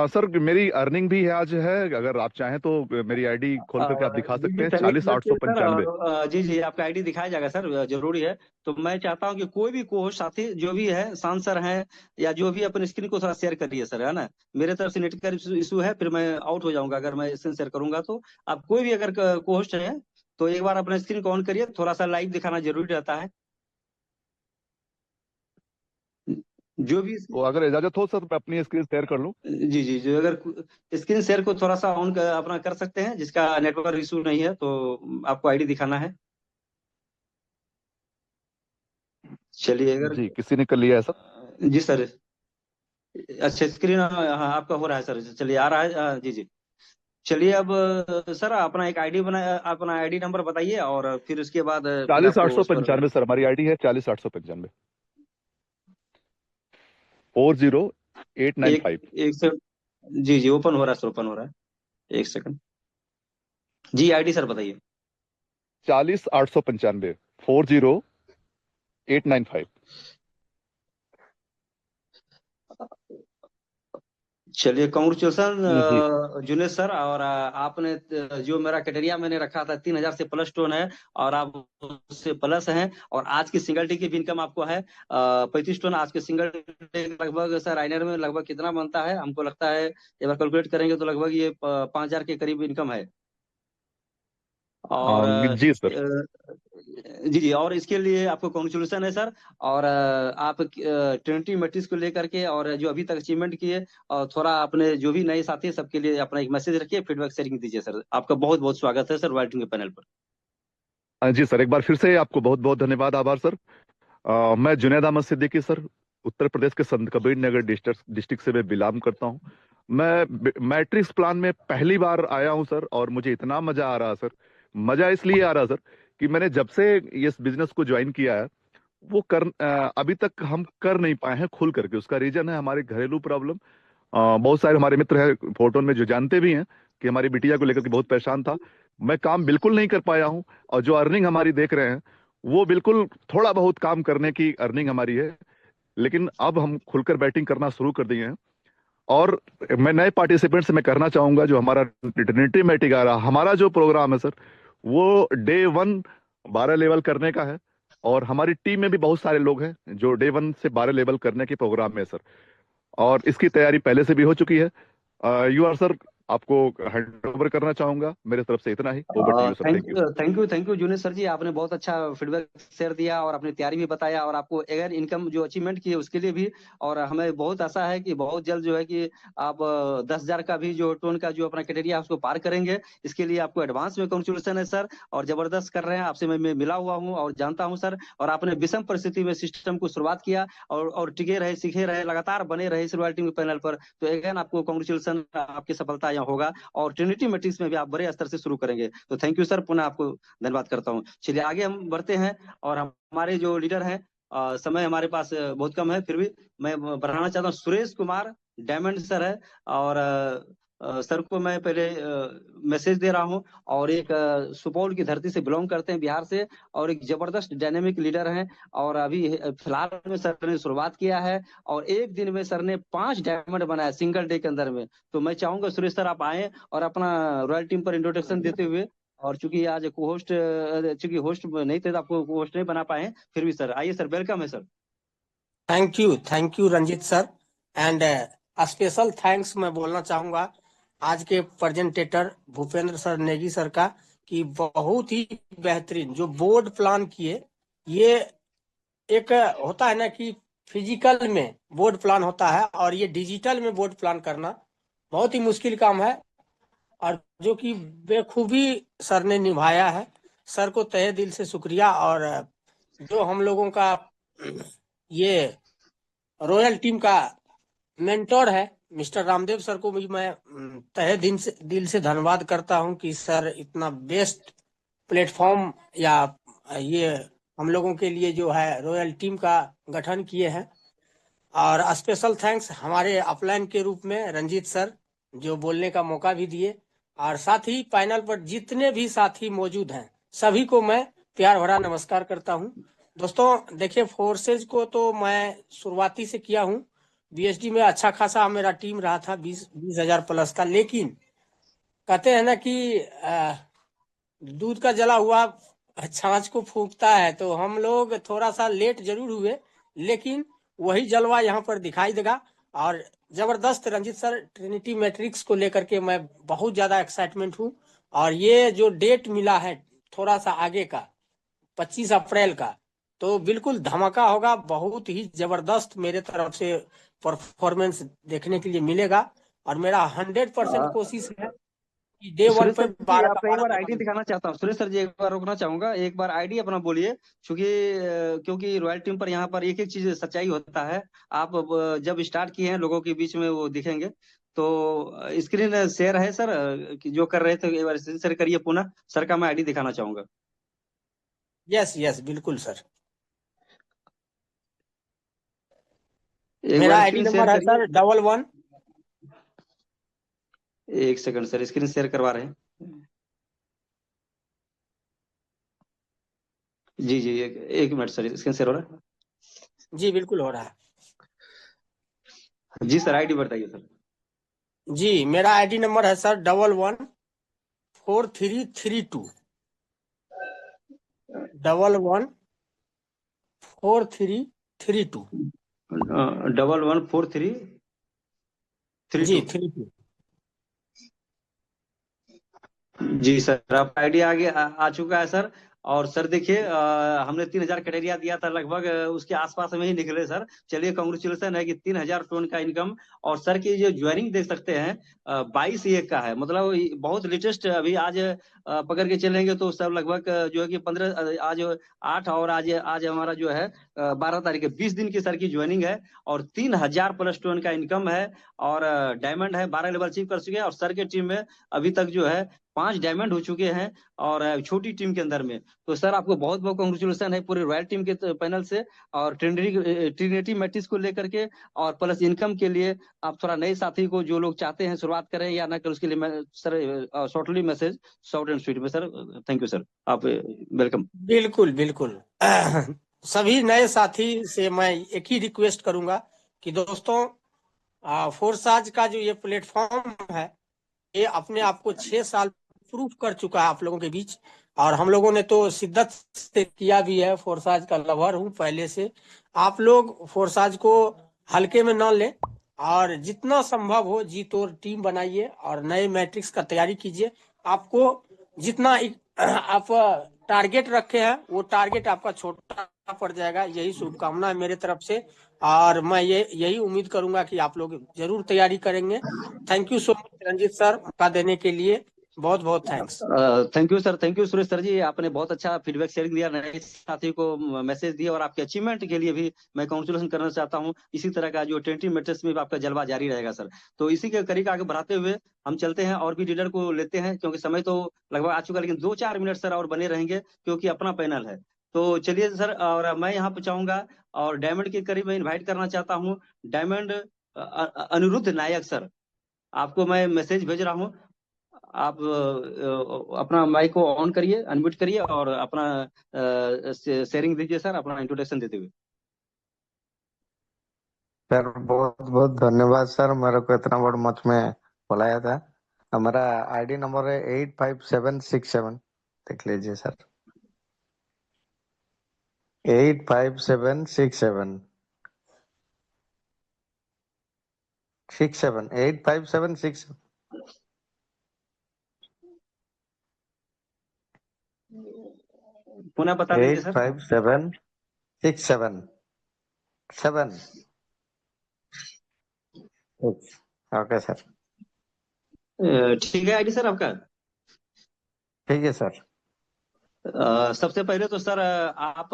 सर, मेरी अर्निंग भी है आज है, अगर आप चाहें तो मेरी आईडी खोल करके आप दिखा जी सकते जी, हैं, चलिए 40,895। सर। जी जी, आपका आईडी दिखाया जाएगा सर, जरूरी है। तो मैं चाहता हूं कि कोई भी को साथी जो भी है, सांसर हैं या जो भी, अपने स्क्रीन को थोड़ा शेयर करिए सर, है ना। मेरे तरफ से नेट का इशू है, फिर मैं आउट हो जाऊंगा अगर मैं स्क्रीन शेयर करूंगा तो। आप कोई भी अगर को होस्ट है तो एक बार अपने स्क्रीन को ऑन करिए, थोड़ा सा लाइव दिखाना जरूरी रहता है। जो भी तो अगर इजाजत हो सर, मैं अपनी स्क्रीन शेयर कर लूं। जी जी, जो अगर स्क्रीन शेयर को थोड़ा सा ऑन अपना कर सकते हैं, जिसका नेटवर्क इशू नहीं है, तो आपको आईडी दिखाना है। चलिए अगर, जी, किसी ने कर लिया है सर। जी सर। अच्छा, स्क्रीन हाँ आपका हो रहा है सर, चलिए आ रहा है, जी जी। चलिए अब सर अपना एक आईडी बना, अपना आईडी नंबर बताइए और फिर उसके बाद फिर चालीस आठ आपको सौ उस पर पंचानवे सर, हमारी आईडी है 40,895 40895। एक से, जी जी, ओपन हो रहा है सर, ओपन हो रहा है। एक सेकंड, जी आईडी सर बताइए। 40,895 40895। चलिए जी कॉन्ग्रेचुलेसन जुनेद सर। और आपने जो मेरा क्राइटेरिया मैंने रखा था 3,000 से प्लस टोन है, और आप उससे प्लस हैं। और आज की सिंगल डे की भी इनकम आपको है 35 टोन। आज के सिंगल डे लगभग सर आइनर में लगभग कितना बनता है, हमको लगता है एक बार कैलकुलेट करेंगे तो लगभग ये 5,000 के करीब इनकम है। और जी सर। जी जी, और इसके लिए आपको कॉन्ग्रेचुलेसन है सर। और आप ट्रिनिटी मैट्रिक्स को लेकर के और जो अभी तक अचीवमेंट किए, और थोड़ा अपने जो भी नए साथी हैं सबके लिए अपना एक मैसेज रखिए, फीडबैक शेयरिंग दीजिए सर। आपका बहुत बहुत स्वागत है सर वाइटिंग के पैनल पर। जी सर, एक बार फिर से आपको बहुत बहुत धन्यवाद, आभार सर। मैं जुनैद अहमद सिद्दीकी सर, उत्तर प्रदेश के संत कबीर नगर डिस्ट्रिक्ट से मैं बिलोंग करता हूं। मैं मैट्रिक्स प्लान में पहली बार आया हूं सर, और मुझे इतना मजा आ रहा सर। मजा इसलिए आ रहा सर कि मैंने जब से इस बिजनेस को ज्वाइन किया है, वो अभी तक हम कर नहीं पाए हैं खुल करके। उसका रीजन है हमारे घरेलू प्रॉब्लम। बहुत सारे हमारे मित्र हैं फोटो में जो जानते भी हैं कि हमारी बिटिया को लेकर के बहुत परेशान था। मैं काम बिल्कुल नहीं कर पाया हूं, और जो अर्निंग हमारी देख रहे हैं वो बिल्कुल थोड़ा बहुत काम करने की अर्निंग हमारी है। लेकिन अब हम खुलकर बैटिंग करना शुरू कर दिए हैं। और मैं नए पार्टिसिपेंट से मैं करना चाहूंगा, जो हमारा ट्रिनिटी मैट्रिक आ रहा हमारा जो प्रोग्राम है सर, वो डे 1 12 लेवल करने का है। और हमारी टीम में भी बहुत सारे लोग हैं जो डे 1 से 12 लेवल करने के प्रोग्राम में है सर, और इसकी तैयारी पहले से भी हो चुकी है। यू आर सर, आपको हैंड ओवर करना चाहूंगा। मेरे तरफ से इतना ही, over to you sir. Thank you. Thank you junior sir ji, आपने बहुत अच्छा फीडबैक शेयर दिया और अपनी तैयारी भी बताया, और आपको अगर इनकम जो अचीवमेंट की है उसके लिए भी। और हमें बहुत आशा है कि बहुत जल्द जो है कि आप 10,000 का भी जो टोन का जो अपना क्राइटेरिया उसको पार करेंगे। इसके लिए आपको एडवांस में कॉन्ग्रेचुलेसन है सर, और जबरदस्त कर रहे हैं। आपसे मैं मिला हुआ हूँ और जानता हूँ सर। और आपने विषम परिस्थिति में सिस्टम को शुरुआत किया और टिके रहे, सीखे रहे, लगातार बने रहे इस रॉयल्टी पैनल पर। तो अगेन आपको कॉन्ग्रेचुलेसन, आपकी सफलता यहाँ होगा। और ट्रिनिटी मैट्रिक्स में भी आप बड़े स्तर से शुरू करेंगे। तो थैंक यू सर, पुनः आपको धन्यवाद करता हूँ। चलिए आगे हम बढ़ते हैं, और हमारे जो लीडर हैं, समय हमारे पास बहुत कम है, फिर भी मैं बढ़ाना चाहता हूँ। सुरेश कुमार डायमंड सर है, और सर को मैं पहले मैसेज दे रहा हूं। और एक सुपौल की धरती से बिलोंग करते हैं, बिहार से, और एक जबरदस्त डायनेमिक लीडर हैं। और अभी फिलहाल में सर ने शुरुआत किया है, और एक दिन में सर ने 5 डायमंड बनाया सिंगल डे के अंदर में। तो मैं चाहूंगा सुरेश सर आप आए और अपना रॉयल टीम पर इंट्रोडक्शन देते हुए, और चूंकि आज को होस्ट, चूंकि होस्ट नहीं थे तो आपको होस्ट नहीं बना पाए, फिर भी सर आइए सर, वेलकम है sir. Thank you Ranjit sir. And special thanks मैं बोलना चाहूंगा आज के presenter Bhupendra sir Negi sir का, कि बहुत ही बेहतरीन जो बोर्ड प्लान किए। ये एक होता है ना कि फिजिकल में बोर्ड प्लान होता है, और ये डिजिटल में बोर्ड प्लान करना बहुत ही मुश्किल काम है, और जो कि बेखूबी सर ने निभाया है। सर को तहे दिल से शुक्रिया। और जो हम लोगों का ये रॉयल टीम का मेंटोर है मिस्टर रामदेव सर को भी मैं तहे दिल से धन्यवाद करता हूं कि सर इतना बेस्ट प्लेटफॉर्म या ये हम लोगों के लिए जो है रॉयल टीम का गठन किए हैं। और स्पेशल थैंक्स हमारे अपलाइन के रूप में रंजीत सर, जो बोलने का मौका भी दिए। और साथ ही पैनल पर जितने भी साथी मौजूद हैं सभी को मैं प्यार भरा नमस्कार करता हूं। दोस्तों देखिए, फोर्सेज को तो मैं शुरुआती से किया हूं। बीएसडी में अच्छा खासा मेरा टीम रहा था 20,000 प्लस का। लेकिन कहते हैं ना कि दूध का जला हुआ छाछ को फूंकता है, तो हम लोग थोड़ा सा लेट जरूर हुए, लेकिन वही जलवा यहाँ पर दिखाई देगा। और जबरदस्त रंजीत सर, ट्रिनिटी मैट्रिक्स को लेकर के मैं बहुत ज्यादा एक्साइटमेंट हूँ। और ये जो डेट मिला है थोड़ा सा आगे का 25 अप्रैल का, तो बिल्कुल धमाका होगा। बहुत ही जबरदस्त मेरे तरफ से परफॉर्मेंस देखने के लिए मिलेगा। और मेरा 100% कोशिश है कि डे वन सुरेश पे सर जी, 12 आपका का एक बार 12 आईडी दिखाना चाहता हूँ। सुरेश सर जी, एक बार रोकना चाहूंगा, एक बार आईडी अपना बोलिए, क्योंकि रॉयल टीम पर यहाँ पर एक एक चीज सच्चाई होता है। आप जब स्टार्ट किए हैं लोगों के बीच में वो दिखेंगे। तो स्क्रीन शेयर है सर, कि जो कर रहे थे एक बार स्क्रीन शेयर करिए पुनः। सर का मैं आईडी दिखाना चाहूंगा। यस बिल्कुल सर। एक मेरा बार आईडी स्क्रीन शेयर नंबर है करिए। सर 11। एक सेकंड सर, स्क्रीन शेयर करवा रहे हैं। जी जी, एक मिनट सर, स्क्रीन शेयर हो रहा जी बिल्कुल हो रहा है। है। जी सर, आईडी बताइए सर। जी मेरा आईडी नंबर है सर 114332 114332 114332। जी 32। जी सर, आपका आईडी आगे आ चुका है सर। और सर देखिए, हमने 3,000 क्राइटेरिया दिया था, लगभग उसके आसपास में ही निकले सर। चलिए, कांग्रेचुलेसन है कि 3,000 टोन का इनकम। और सर की जो ज्वाइनिंग देख सकते हैं 22/1 का है, मतलब बहुत लेटेस्ट। अभी आज पकड़ के चलेंगे तो सर लगभग जो है कि 15, आज 8, और आज हमारा जो है 12 तारीख है, 20 दिन की सर की ज्वाइनिंग है। और 3,000 प्लस टोन का इनकम है। और डायमंड है, 12 लेवल अचीव कर चुके हैं। और सर के टीम में अभी तक जो है 5 डायमंड हो चुके हैं, और छोटी टीम के अंदर में। तो सर आपको बहुत बहुत कांग्रेचुलेसन है पूरे रॉयल टीम के पैनल से, और ट्रिनिटी मैट्रिक्स को लेकर के, और प्लस इनकम के लिए। आप थोड़ा नए साथी को, जो लोग चाहते हैं शुरुआत करें या ना करें, उसके लिए मैं sir shortly message, short and sweet में सर। थैंक यू सर, आप वेलकम। बिल्कुल सभी नए साथी से मैं एक ही रिक्वेस्ट करूंगा कि दोस्तों, फोर्साज का जो ये प्लेटफॉर्म है, ये अपने आप को 6 साल प्रूफ कर चुका है आप लोगों के बीच। और हम लोगों ने तो शिद्दत से किया भी है। फोर्साज का लवर हूं पहले से। आप लोग फोर्साज को हल्के में न लें, और जितना संभव हो जी तोड़ टीम बनाइए, और नए मैट्रिक्स का तैयारी कीजिए। आपको जितना आप टारगेट रखे हैं, वो टारगेट आपका छोटा पड़ जाएगा। यही शुभकामना है मेरे तरफ से। और मैं यही उम्मीद करूंगा कि आप लोग जरूर तैयारी करेंगे। Thank you so much Ranjit sir, मौका देने के लिए बहुत बहुत thanks. Thank you sir, thank you Suresh sir ji, आपने बहुत अच्छा फीडबैक शेयरिंग दिया, नए साथी को मैसेज दिया। और आपके अचीवमेंट के लिए भी मैं कांग्रेचुलेसन करना चाहता हूं। इसी तरह का जो 20 मैट्रिक्स में भी आपका जलवा जारी रहेगा सर। तो इसी के करीब आगे बढ़ाते हुए हम चलते हैं, और भी लीडर को लेते हैं, क्योंकि समय तो लगभग आ चुका है। लेकिन 2-4 मिनट सर और बने रहेंगे, क्योंकि अपना पैनल है। तो चलिए सर, और मैं यहाँ पे चाहूंगा, और डायमंड के करीब मैं इन्वाइट करना चाहता हूँ डायमंड अनिरुद्ध नायक सर। आपको मैं मैसेज भेज रहा हूँ। आप अपना माइक को ऑन करिए, अनम्यूट करिए और अपना शेयरिंग दीजिए सर, अपना इंट्रोडक्शन देते हुए। सर बहुत बहुत धन्यवाद सर, मेरे को इतना बड़ा मंच में बुलाया था। हमारा आईडी नंबर है 85767, देख लीजिए सर, 85767 85767। पुनः बता दीजिए सर। 85767 ओके सर, ठीक है आईडी सर आपका। ठीक है सर। सबसे पहले तो सर आप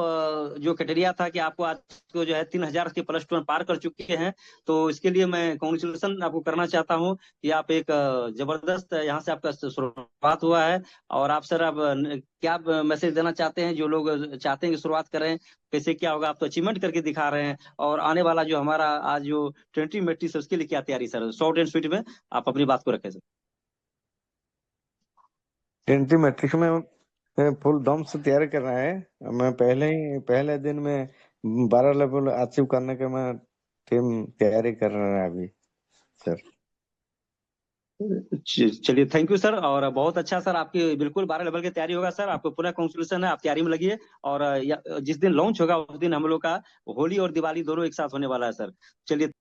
जो क्राइटेरिया था कि आपको आज को जो है 3000 के +2 में पार कर चुके हैं, तो इसके लिए मैं कॉन्ग्रेचुलेसन आपको करना चाहता हूं कि आप एक जबरदस्त यहाँ से आपका शुरुआत हुआ है। और आप सर अब क्या मैसेज देना चाहते हैं, जो लोग चाहते हैं कि शुरुआत करें, कैसे क्या होगा, आप तो अचीवमेंट करके दिखा रहे हैं, और आने वाला जो हमारा आज जो ट्रिनिटी मैट्रिक्स है उसके लिए क्या तैयारी सर, शॉर्ट एंड स्वीट में आप अपनी बात को रखें सर। ट्रिनिटी मैट्रिक्स में फुल दम से तैयारी कर रहा है। मैं पहले दिन में 12 लेवल अचीव करने के मैं टीम तैयारी कर रहा है अभी सर। चलिए थैंक यू सर, और बहुत अच्छा सर, आपकी बिल्कुल 12 लेवल की तैयारी होगा सर, आपको पूरा कॉन्ग्रेचुलेसन है, आप तैयारी में लगिए। और जिस दिन लॉन्च होगा उस दिन हम लोग का होली और दिवाली दोनों एक साथ होने वाला है सर। चलिए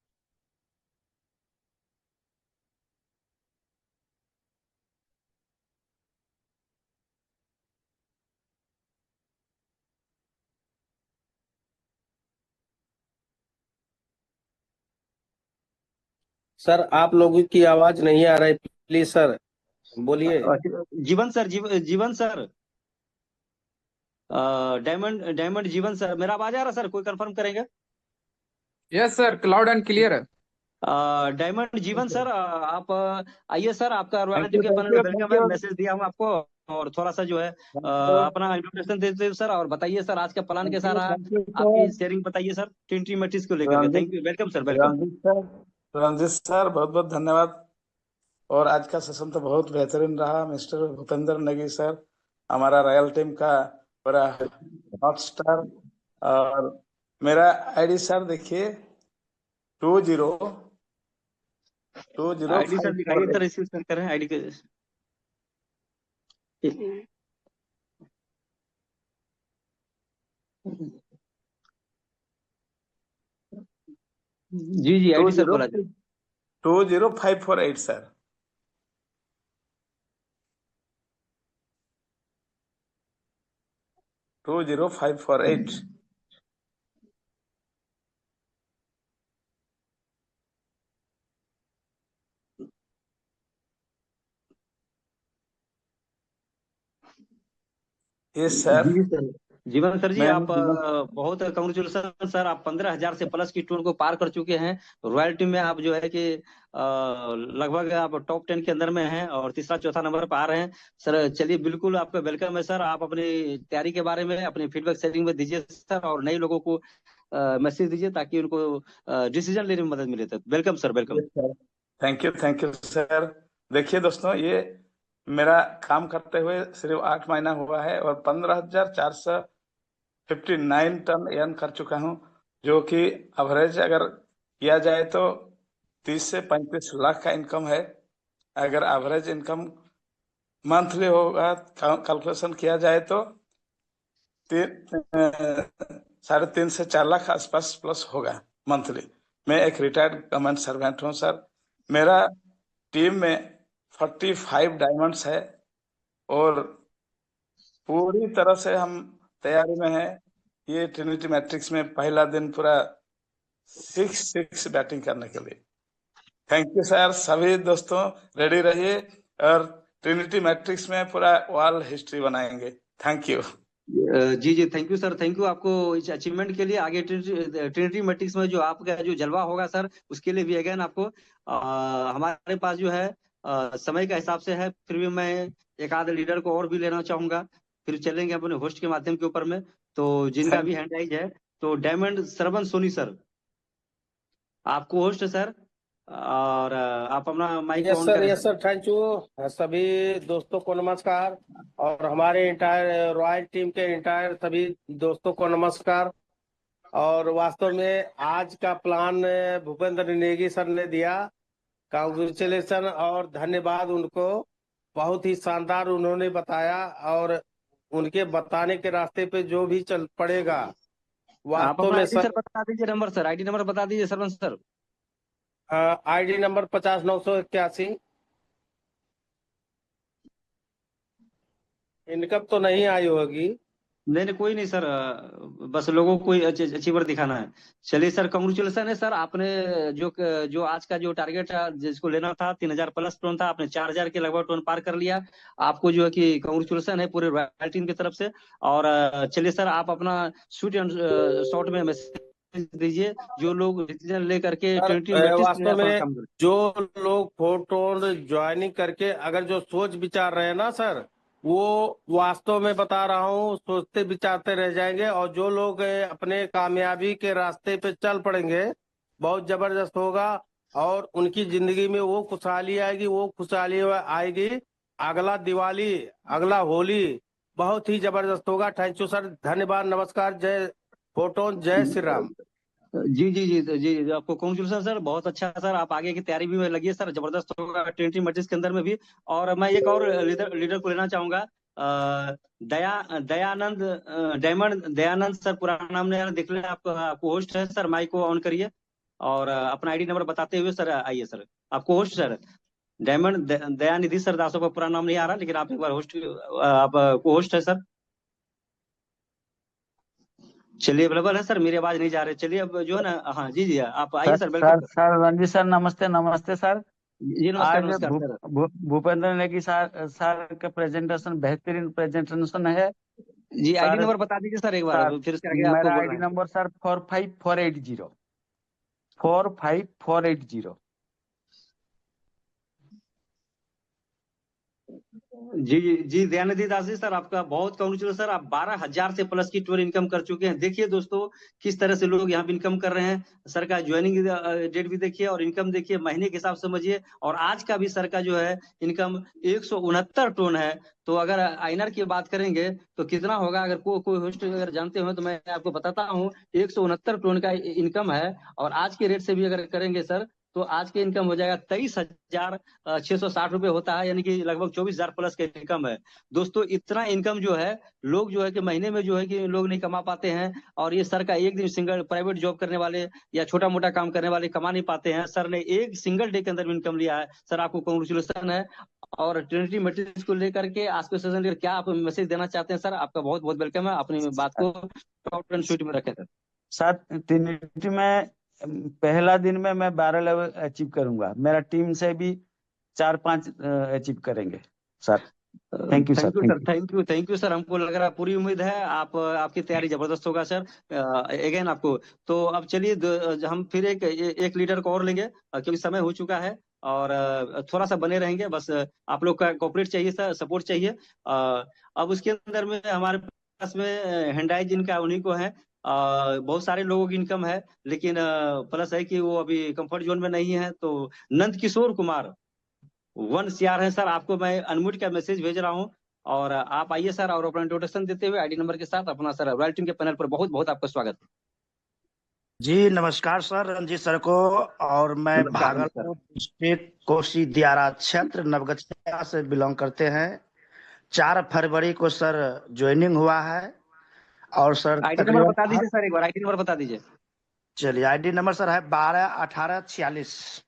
सर आप लोगों की आवाज नहीं आ रही, प्लीज सर बोलिए। जीवन sir, Jeevan sir, diamond diamond जीवन सर, मेरा आवाज आ रहा सर, कोई कंफर्म करेंगे? Yes sir, cloud and clear है। डायमंड जीवन सर, आप आइए सर, आपका रॉयल थैंक टीम यू के थैंक पैनल में यू वेलकम थैंक है, यू मैसेज दिया हूँ आपको। और थोड़ा सा जो है अपना इंट्रोडक्शन देते हुए सर, और बताइए सर आज का प्लान कैसा रहा, थैंक यू आपकी सर। शेयरिंग बताइए सर ट्रिनिटी मैट्रिक्स को लेकर के। Ranjit thank you, welcome sir, welcome. Ranjit sir बहुत बहुत धन्यवाद। और आज का सेशन तो बहुत बेहतरीन रहा। मिस्टर भूपेंद्र नेगी सर, हमारा रॉयल टीम का पूरा हॉट स्टार। और मेरा आईडी सर देखिए 2020 आईडी सर दिखाइए सर, 548। रिसीव सर करें आईडी के। जी जी आईडी सर बोला जाए। 20548 सर। टू 548। Yes sir. जी सर, जीवन सर जी, मैंने आप बहुत कांग्रेचुलेसन सर, आप 15,000 से प्लस की टूर को पार कर चुके हैं। रॉयल टीम में आप जो है कि लगभग आप टॉप 10 के अंदर में हैं, और तीसरा चौथा नंबर पर आ रहे हैं सर। चलिए बिल्कुल आपका वेलकम है सर, आप अपनी तैयारी के बारे में अपनी फीडबैक शेयरिंग में दीजिए सर, और नए लोगों को मैसेज दीजिए ताकि उनको डिसीजन लेने में मदद मिले। तक welcome sir, welcome. Thank you sir. देखिए दोस्तों, ये मेरा काम करते हुए सिर्फ 8 महीना हुआ है और 15,459 टन अर्न कर चुका हूं, जो कि एवरेज अगर किया जाए तो 30 से 35 लाख का इनकम है। अगर एवरेज इनकम मंथली होगा, कैलकुलेशन किया जाए तो 3.5 से 4 लाख आसपास प्लस होगा मंथली। मैं एक रिटायर्ड गवर्नमेंट सर्वेंट हूं सर। मेरा टीम में 45 डायमंड्स है और पूरी तरह से हम तैयारी में हैं। ये ट्रिनिटी मैट्रिक्स में पहला दिन पूरा 6 बैटिंग करने के लिए। Thank you sir. सभी दोस्तों रेडी रहिए और ट्रिनिटी मैट्रिक्स में पूरा वर्ल्ड हिस्ट्री बनाएंगे। Thank you. जी जी thank you sir, thank you आपको इस अचीवमेंट के लिए। आगे ट्रिनिटी मैट्रिक्स में जो आपका जो जलवा होगा सर, उसके लिए भी अगेन आपको हमारे पास जो है समय का हिसाब से है, फिर भी मैं एक आध लीडर को और भी लेना चाहूंगा, फिर चलेंगे अपने होस्ट के माध्यम के ऊपर में, तो जिनका भी हैंड राइज है। तो डायमंड श्रवण सोनी सर, आपको होस्ट सर और आप अपना माइक यस ऑन सर, करें यस सर, थैंक यू। सभी दोस्तों को नमस्कार, और हमारे इंटायर रॉयल टीम के इंटायर सभी दोस्तों को नमस्कार। और वास्तव में आज का प्लान भूपेंद्र नेगी सर ने दिया, कांग्रेचुलेशन और धन्यवाद उनको। बहुत ही शानदार उन्होंने बताया, और उनके बताने के रास्ते पे जो भी चल पड़ेगा आप वास्तव अपना में आईडी सर। सर बता दीजिए, नंबर सर, आईडी नंबर बता दीजिए sarpanch sir. ID number 50,981। Income तो नहीं आई होगी। नहीं नहीं, कोई नहीं सर, बस लोगों को अचीवर दिखाना है। चलिए सर, कंग्रेचुलेसन है सर, आपने जो जो आज का जो टारगेट था, जिसको लेना था 3,000 प्लस टोन था, आपने 4,000 के लगभग टोन पार कर लिया। आपको जो है कि कंग्रेचुलेसन है पूरे रॉयल टीम की तरफ से। और चलिए सर, आप अपना शूट एंड शॉट में मैसेज दीजिए, जो लोग डिसीजन लेकर के सर 20 मैट्रिक्स में वास्तव अपना में काम करें। जो लोग फोटोन ज्वाइनिंग करके अगर जो सोच विचार रहे हैं ना सर, वो वास्तव में बता रहा हूँ सोचते विचारते रह जाएंगे। और जो लोग अपने कामयाबी के रास्ते पे चल पड़ेंगे, बहुत जबरदस्त होगा। और उनकी जिंदगी में वो खुशहाली आएगी, वो खुशहाली आएगी। अगला दिवाली, अगला होली बहुत ही जबरदस्त होगा। थैंक यू सर, धन्यवाद, नमस्कार, जय फोटोन, जय श्री राम। जी जी जी जी, आपको कॉन्ग्रेचुलेसन सर, बहुत अच्छा सर। आप आगे की तैयारी भी में लगिए सर, जबरदस्त होगा 20 मैट्रिक्स के अंदर में भी। और मैं एक और लीडर को लेना चाहूंगा, दयानंद डायमंड दयानंद सर, पुराना नाम नहीं देख लें, आपको होस्ट है सर, माइक को ऑन करिए और अपना आईडी नंबर बताते हुए सर आइए सर। आपको host sir diamond Dayanidhi sir दासों का पूरा नाम नहीं आ रहा, लेकिन आप एक बार होस्ट, आप को होस्ट है सर। चलिए, अवेलेबल है सर, मेरी आवाज नहीं जा रही। चलिए अब जो है ना, हाँ जी जी, आप आइए sir, welcome sir sir Ranjit sir, नमस्ते नमस्ते सर। जी। नमस्कार आज नमस्कार सर। भूपेंद्र नेगी सर का प्रेजेंटेशन बेहतरीन प्रेजेंटेशन है जी, आईडी सर। नंबर बता दीजिए सर एक बार, सर फिर उसके आगे आपको मेरा बोल आईडी रहे हैं। Number sir 45480 45480। जी जी, दयानिधि दास जी सर, आपका बहुत कांग्रेचुलेशन सर, आप 12,000 से प्लस की टोटल इनकम कर चुके हैं। देखिए दोस्तों, किस तरह से लोग यहाँ पे इनकम कर रहे हैं। सर का ज्वाइनिंग डेट भी देखिए और इनकम देखिए, महीने के हिसाब से समझिए। और आज का भी सर का जो है इनकम 169 टोन है। तो अगर आईनर की बात करेंगे तो कितना होगा, अगर कोई होस्ट अगर जानते हो तो मैं आपको बताता हूँ। 169 टोन का इनकम है, और आज के रेट से भी अगर करेंगे सर, तो आज के इनकम हो जाएगा 23,660 रुपए होता है, यानी कि लगभग 24,000 प्लस का इनकम है। दोस्तों, इतना इनकम जो है, लोग जो है कि महीने में जो है कि लोग नहीं कमा पाते हैं। और ये सर का एक दिन सिंगल प्राइवेट जॉब करने वाले या छोटा मोटा काम करने वाले कमा नहीं पाते हैं। सर ने एक सिंगल डे के अंदर इनकम लिया है सर, आपको कांग्रेचुलेशन है। और ट्रिनिटी मैट्रिक्स को लेकर के आज के सेशन लेकर क्या आप मैसेज देना चाहते हैं सर? आपका बहुत बहुत वेलकम है, अपनी बात को शॉर्ट एंड स्वीट में रखें सर। सर ट्रिनिटी में पहला दिन में मैं 12 लेवल अचीव करूंगा, मेरा टीम से भी 4-5 अचीव करेंगे sir. Thank you sir, thank you sir. हमको लग रहा है, पूरी उम्मीद है आपकी तैयारी जबरदस्त होगा सर। अगेन आपको, तो अब चलिए हम फिर एक लीडर को और लेंगे, क्योंकि समय हो चुका है। और थोड़ा सा बने रहेंगे, बस आप लोग का कोऑपरेट चाहिए सर, सपोर्ट चाहिए। अब उसके अंदर में हमारे पास में हिंडाई जिनका उन्हीं को है। बहुत सारे लोगों की इनकम है, लेकिन प्लस है कि वो अभी कंफर्ट जोन में नहीं है। तो नंद किशोर कुमार 1 CR है सर, आपको मैं अनम्यूट का मैसेज भेज रहा हूँ। और आप आइए सर, और अपना इंट्रोडक्शन देते हुए आईडी नंबर के साथ अपना सर रॉयल टीम के पैनल पर बहुत बहुत आपका स्वागत है। जी नमस्कार सर, रंजीत सर को। और मैं नमस्कार भागलपुर डिस्ट्रिक्ट कोसी दियारा क्षेत्र नवगछिया से बिलोंग करते हैं। 4 फरवरी को सर ज्वाइनिंग हुआ है। और सर आईडी नंबर बता दीजिए सर, एक बार आईडी नंबर बता दीजिए। चलिए, आईडी नंबर सर है 121846।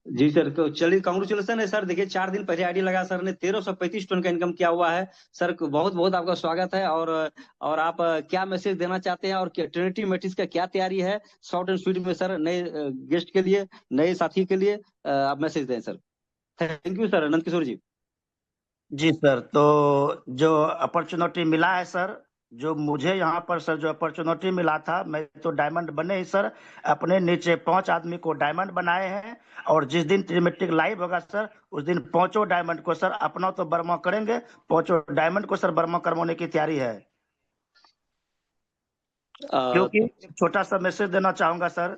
जी सर, तो चलिए, कांग्रेचुलेशन है सर। देखिए, 4 दिन पहले आईडी लगा सर ने 1335 टन का इनकम किया हुआ है सर। बहुत बहुत आपका स्वागत है। और आप क्या मैसेज देना चाहते हैं, और ट्रिनिटी मैट्रिक्स का क्या तैयारी है, शॉर्ट एंड स्वीट में सर, नए गेस्ट के लिए, नए साथी के लिए आप मैसेज दें sir. Thank you sir, Nand Kishore ji. जी सर, तो जो अपॉर्चुनिटी मिला है सर, जो मुझे यहाँ पर सर जो अपॉर्चुनिटी मिला था, मैं तो डायमंड बने ही सर, अपने नीचे 5 आदमी को डायमंड बनाए हैं। और जिस दिन ट्रिमेट्रिक लाइव होगा सर, उस दिन 5 डायमंड को सर अपना तो बर्मा करेंगे, 5 डायमंड को सर बर्मा करवाने की तैयारी है। क्योंकि एक छोटा सा मैसेज देना चाहूंगा सर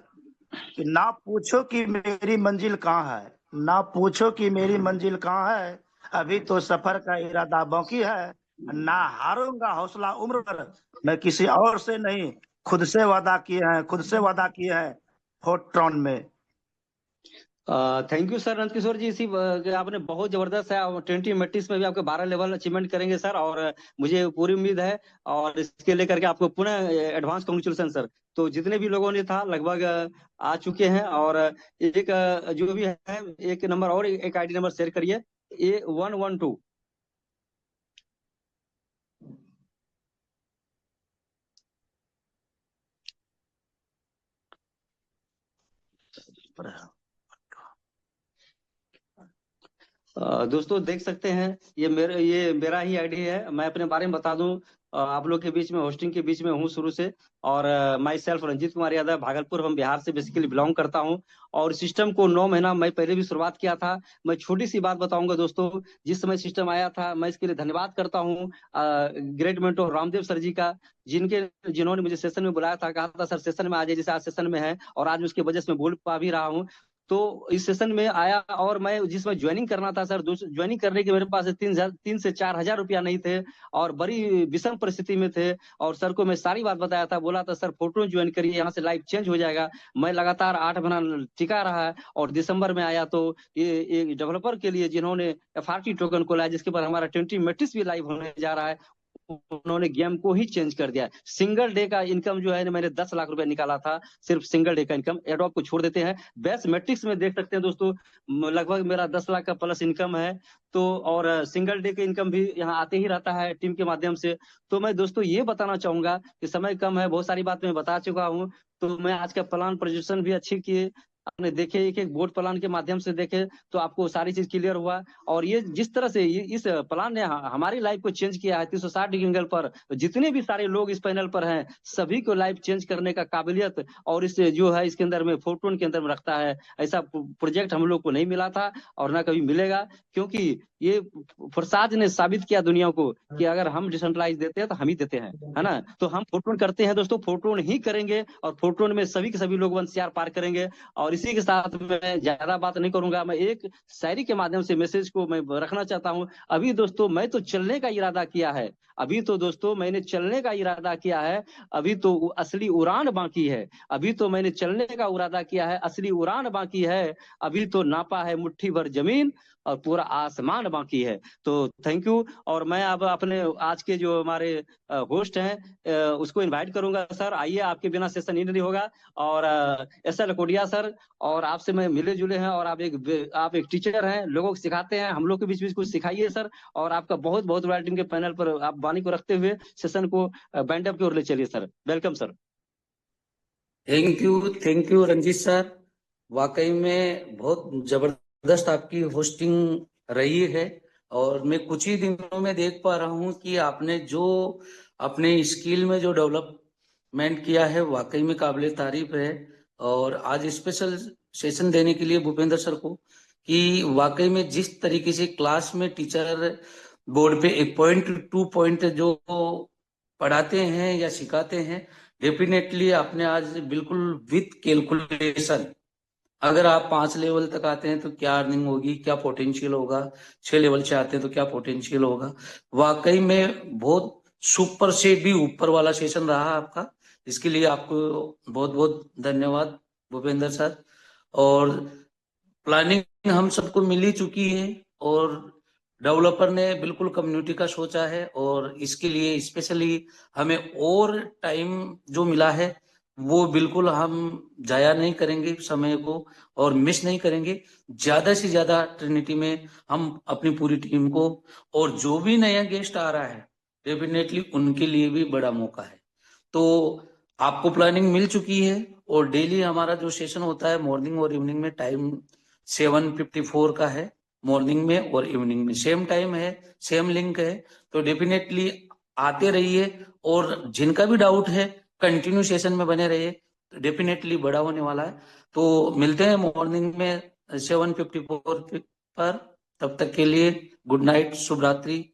कि ना पूछो कि मेरी मंजिल कहाँ है, ना पूछो कि मेरी मंजिल कहाँ है, अभी तो सफर का इरादा बाकी है, ना हारूंगा हौसला उम्र भर, मैं किसी और से नहीं, खुद से वादा किए हैं फोर्ट्रॉन में। Thank you sir Nand Kishore जी। इसी आपने बहुत जबरदस्त है, 20 में भी आपके 12 लेवल अचीवमेंट करेंगे सर, और मुझे पूरी उम्मीद है, और इसके लेकर के आपको पुनः एडवांस कांग्रेचुलेशन सर। तो जितने भी लोगों ने था लगभग आ चुके हैं, और एक जो भी है एक नंबर और एक आईडी नंबर शेयर करिए, A112। दोस्तों देख सकते हैं, ये मेरा ही आईडी है। मैं अपने बारे में बता दूं, आप लोग के बीच में होस्टिंग के बीच में हूँ शुरू से, और माई सेल्फ रंजीत कुमार यादव, भागलपुर, हम बिहार से बेसिकली बिलोंग करता हूँ। और सिस्टम को 9 महीना मैं पहले भी शुरुआत किया था। मैं छोटी सी बात बताऊंगा दोस्तों, जिस समय सिस्टम आया था, मैं इसके लिए धन्यवाद करता हूँ ग्रेट मेंटोर रामदेव सर जी का, जिन्होंने मुझे सेशन में बुलाया था, कहा था सर सेशन में आ जाइए, जैसे आज सेशन में है, और आज उसकी वजह से मैं बोल पा भी रहा हूँ। तो इस सेशन में आया, और मैं जिसमें ज्वाइनिंग करना था सर, ज्वाइनिंग करने के मेरे पास 3 से 4 हजार रुपया नहीं थे, और बड़ी विषम परिस्थिति में थे। और सर को मैं सारी बात बताया था, बोला था सर फोटो ज्वाइन करिए, यहाँ से लाइफ चेंज हो जाएगा। मैं लगातार 8 महीना टिका रहा है, और दिसंबर में आया तो ये डेवलपर के लिए जिन्होंने FRT टोकन को लाया, जिसके बाद हमारा 20 मैट्रिक्स भी लाइव होने जा रहा है, उन्होंने गेम को ही चेंज कर दिया। सिंगल डे का इनकम जो है मैंने 10 लाख रुपए निकाला था, सिर्फ सिंगल डे का इनकम। एडॉप को छोड़ देते हैं, बेस्ट मैट्रिक्स में देख सकते हैं दोस्तों, लगभग मेरा 10 लाख का प्लस इनकम है। तो और सिंगल डे का इनकम भी यहाँ आते ही रहता है टीम के माध्यम से। तो मैं दोस्तों ये बताना चाहूंगा कि समय कम है, बहुत सारी बात मैं बता चुका हूँ। तो मैं आज का प्लान प्रेजेंटेशन भी अच्छी किए, आपने देखे, एक बोर्ड प्लान के माध्यम से देखे, तो आपको सारी चीज क्लियर हुआ। और ये जिस तरह से इस प्लान ने हमारी लाइफ को चेंज किया है 360 डिग्री एंगल पर, जितने भी सारे लोग इस पैनल पर हैं, सभी को लाइफ चेंज करने का काबिलियत और इस जो है इसके अंदर में फोर्टून के अंदर में रखता है। ऐसा प्रोजेक्ट हम लोग को नहीं मिला था और ना कभी मिलेगा, क्योंकि ये फरसाद ने साबित किया दुनिया को कि अगर हम डिसेंट्रलाइज देते हैं तो हम ही देते हैं, है ना। तो हम फोर्टून करते हैं दोस्तों, फोर्टून ही करेंगे, और फोर्टून में सभी के सभी लोग 1 पार करेंगे। और इसी के साथ मैं ज्यादा बात नहीं करूंगा, मैं एक शायरी के माध्यम से मैसेज को मैं रखना चाहता हूं। अभी दोस्तों मैं तो चलने का इरादा किया है, अभी तो दोस्तों मैंने चलने का इरादा किया है, अभी तो असली उड़ान बाकी है, अभी तो मैंने चलने का इरादा किया है, असली उड़ान बाकी है, अभी तो नापा है मुट्ठी भर जमीन और पूरा आसमान बाकी है। तो थैंक यू। और मैं अब अपने आज के जो हमारे होस्ट हैं उसको इनवाइट करूंगा। सर आइए, आपके बिना सेशन ही नहीं होगा। और SL लकोडिया सर, और आपसे मैं मिले जुले हैं, और आप एक टीचर हैं, लोगों को सिखाते हैं, हम लोग के बीच कुछ सिखाइए सर। और आपका बहुत बहुत रॉयल टीम के पैनल पर आप वाणी को रखते हुए सेशन को बैंड अप की ओर ले चलिए sir. Welcome sir. Thank you Ranjit sir, वाकई में बहुत जबरदस्त आपकी होस्टिंग रही है। और मैं कुछ ही दिनों में देख पा रहा हूँ कि आपने जो अपने स्किल में जो डेवलपमेंट किया है, वाकई में काबिले तारीफ है। और आज स्पेशल सेशन देने के लिए भूपेंद्र सर को, कि वाकई में जिस तरीके से क्लास में टीचर बोर्ड पे 1 पॉइंट 2 पॉइंट जो पढ़ाते हैं या सिखाते हैं, डेफिनेटली आपने आज बिल्कुल विथ कैलकुलेशन, अगर आप 5 लेवल तक आते हैं तो क्या अर्निंग होगी, क्या पोटेंशियल होगा, 6 लेवल से आते हैं तो क्या पोटेंशियल होगा, वाकई में बहुत सुपर से भी ऊपर वाला सेशन रहा आपका। इसके लिए आपको बहुत बहुत धन्यवाद भूपेंद्र सर। और प्लानिंग हम सबको मिल ही चुकी है, और डेवलपर ने बिल्कुल कम्युनिटी का सोचा है, और इसके लिए स्पेशली हमें और टाइम जो मिला है वो बिल्कुल हम जाया नहीं करेंगे समय को, और मिस नहीं करेंगे। ज्यादा से ज्यादा ट्रिनिटी में हम अपनी पूरी टीम को, और जो भी नया गेस्ट आ रहा है डेफिनेटली उनके लिए भी बड़ा मौका है। तो आपको प्लानिंग मिल चुकी है, और डेली हमारा जो सेशन होता है मॉर्निंग और इवनिंग में, टाइम 7:54 का है, मॉर्निंग में और इवनिंग में सेम टाइम है, सेम लिंक है। तो डेफिनेटली आते रहिए, और जिनका भी डाउट है कंटिन्यू सेशन में बने रहिए, डेफिनेटली बड़ा होने वाला है। तो मिलते हैं मॉर्निंग में 7:54 पर। तब तक के लिए गुड नाइट, शुभ रात्रि।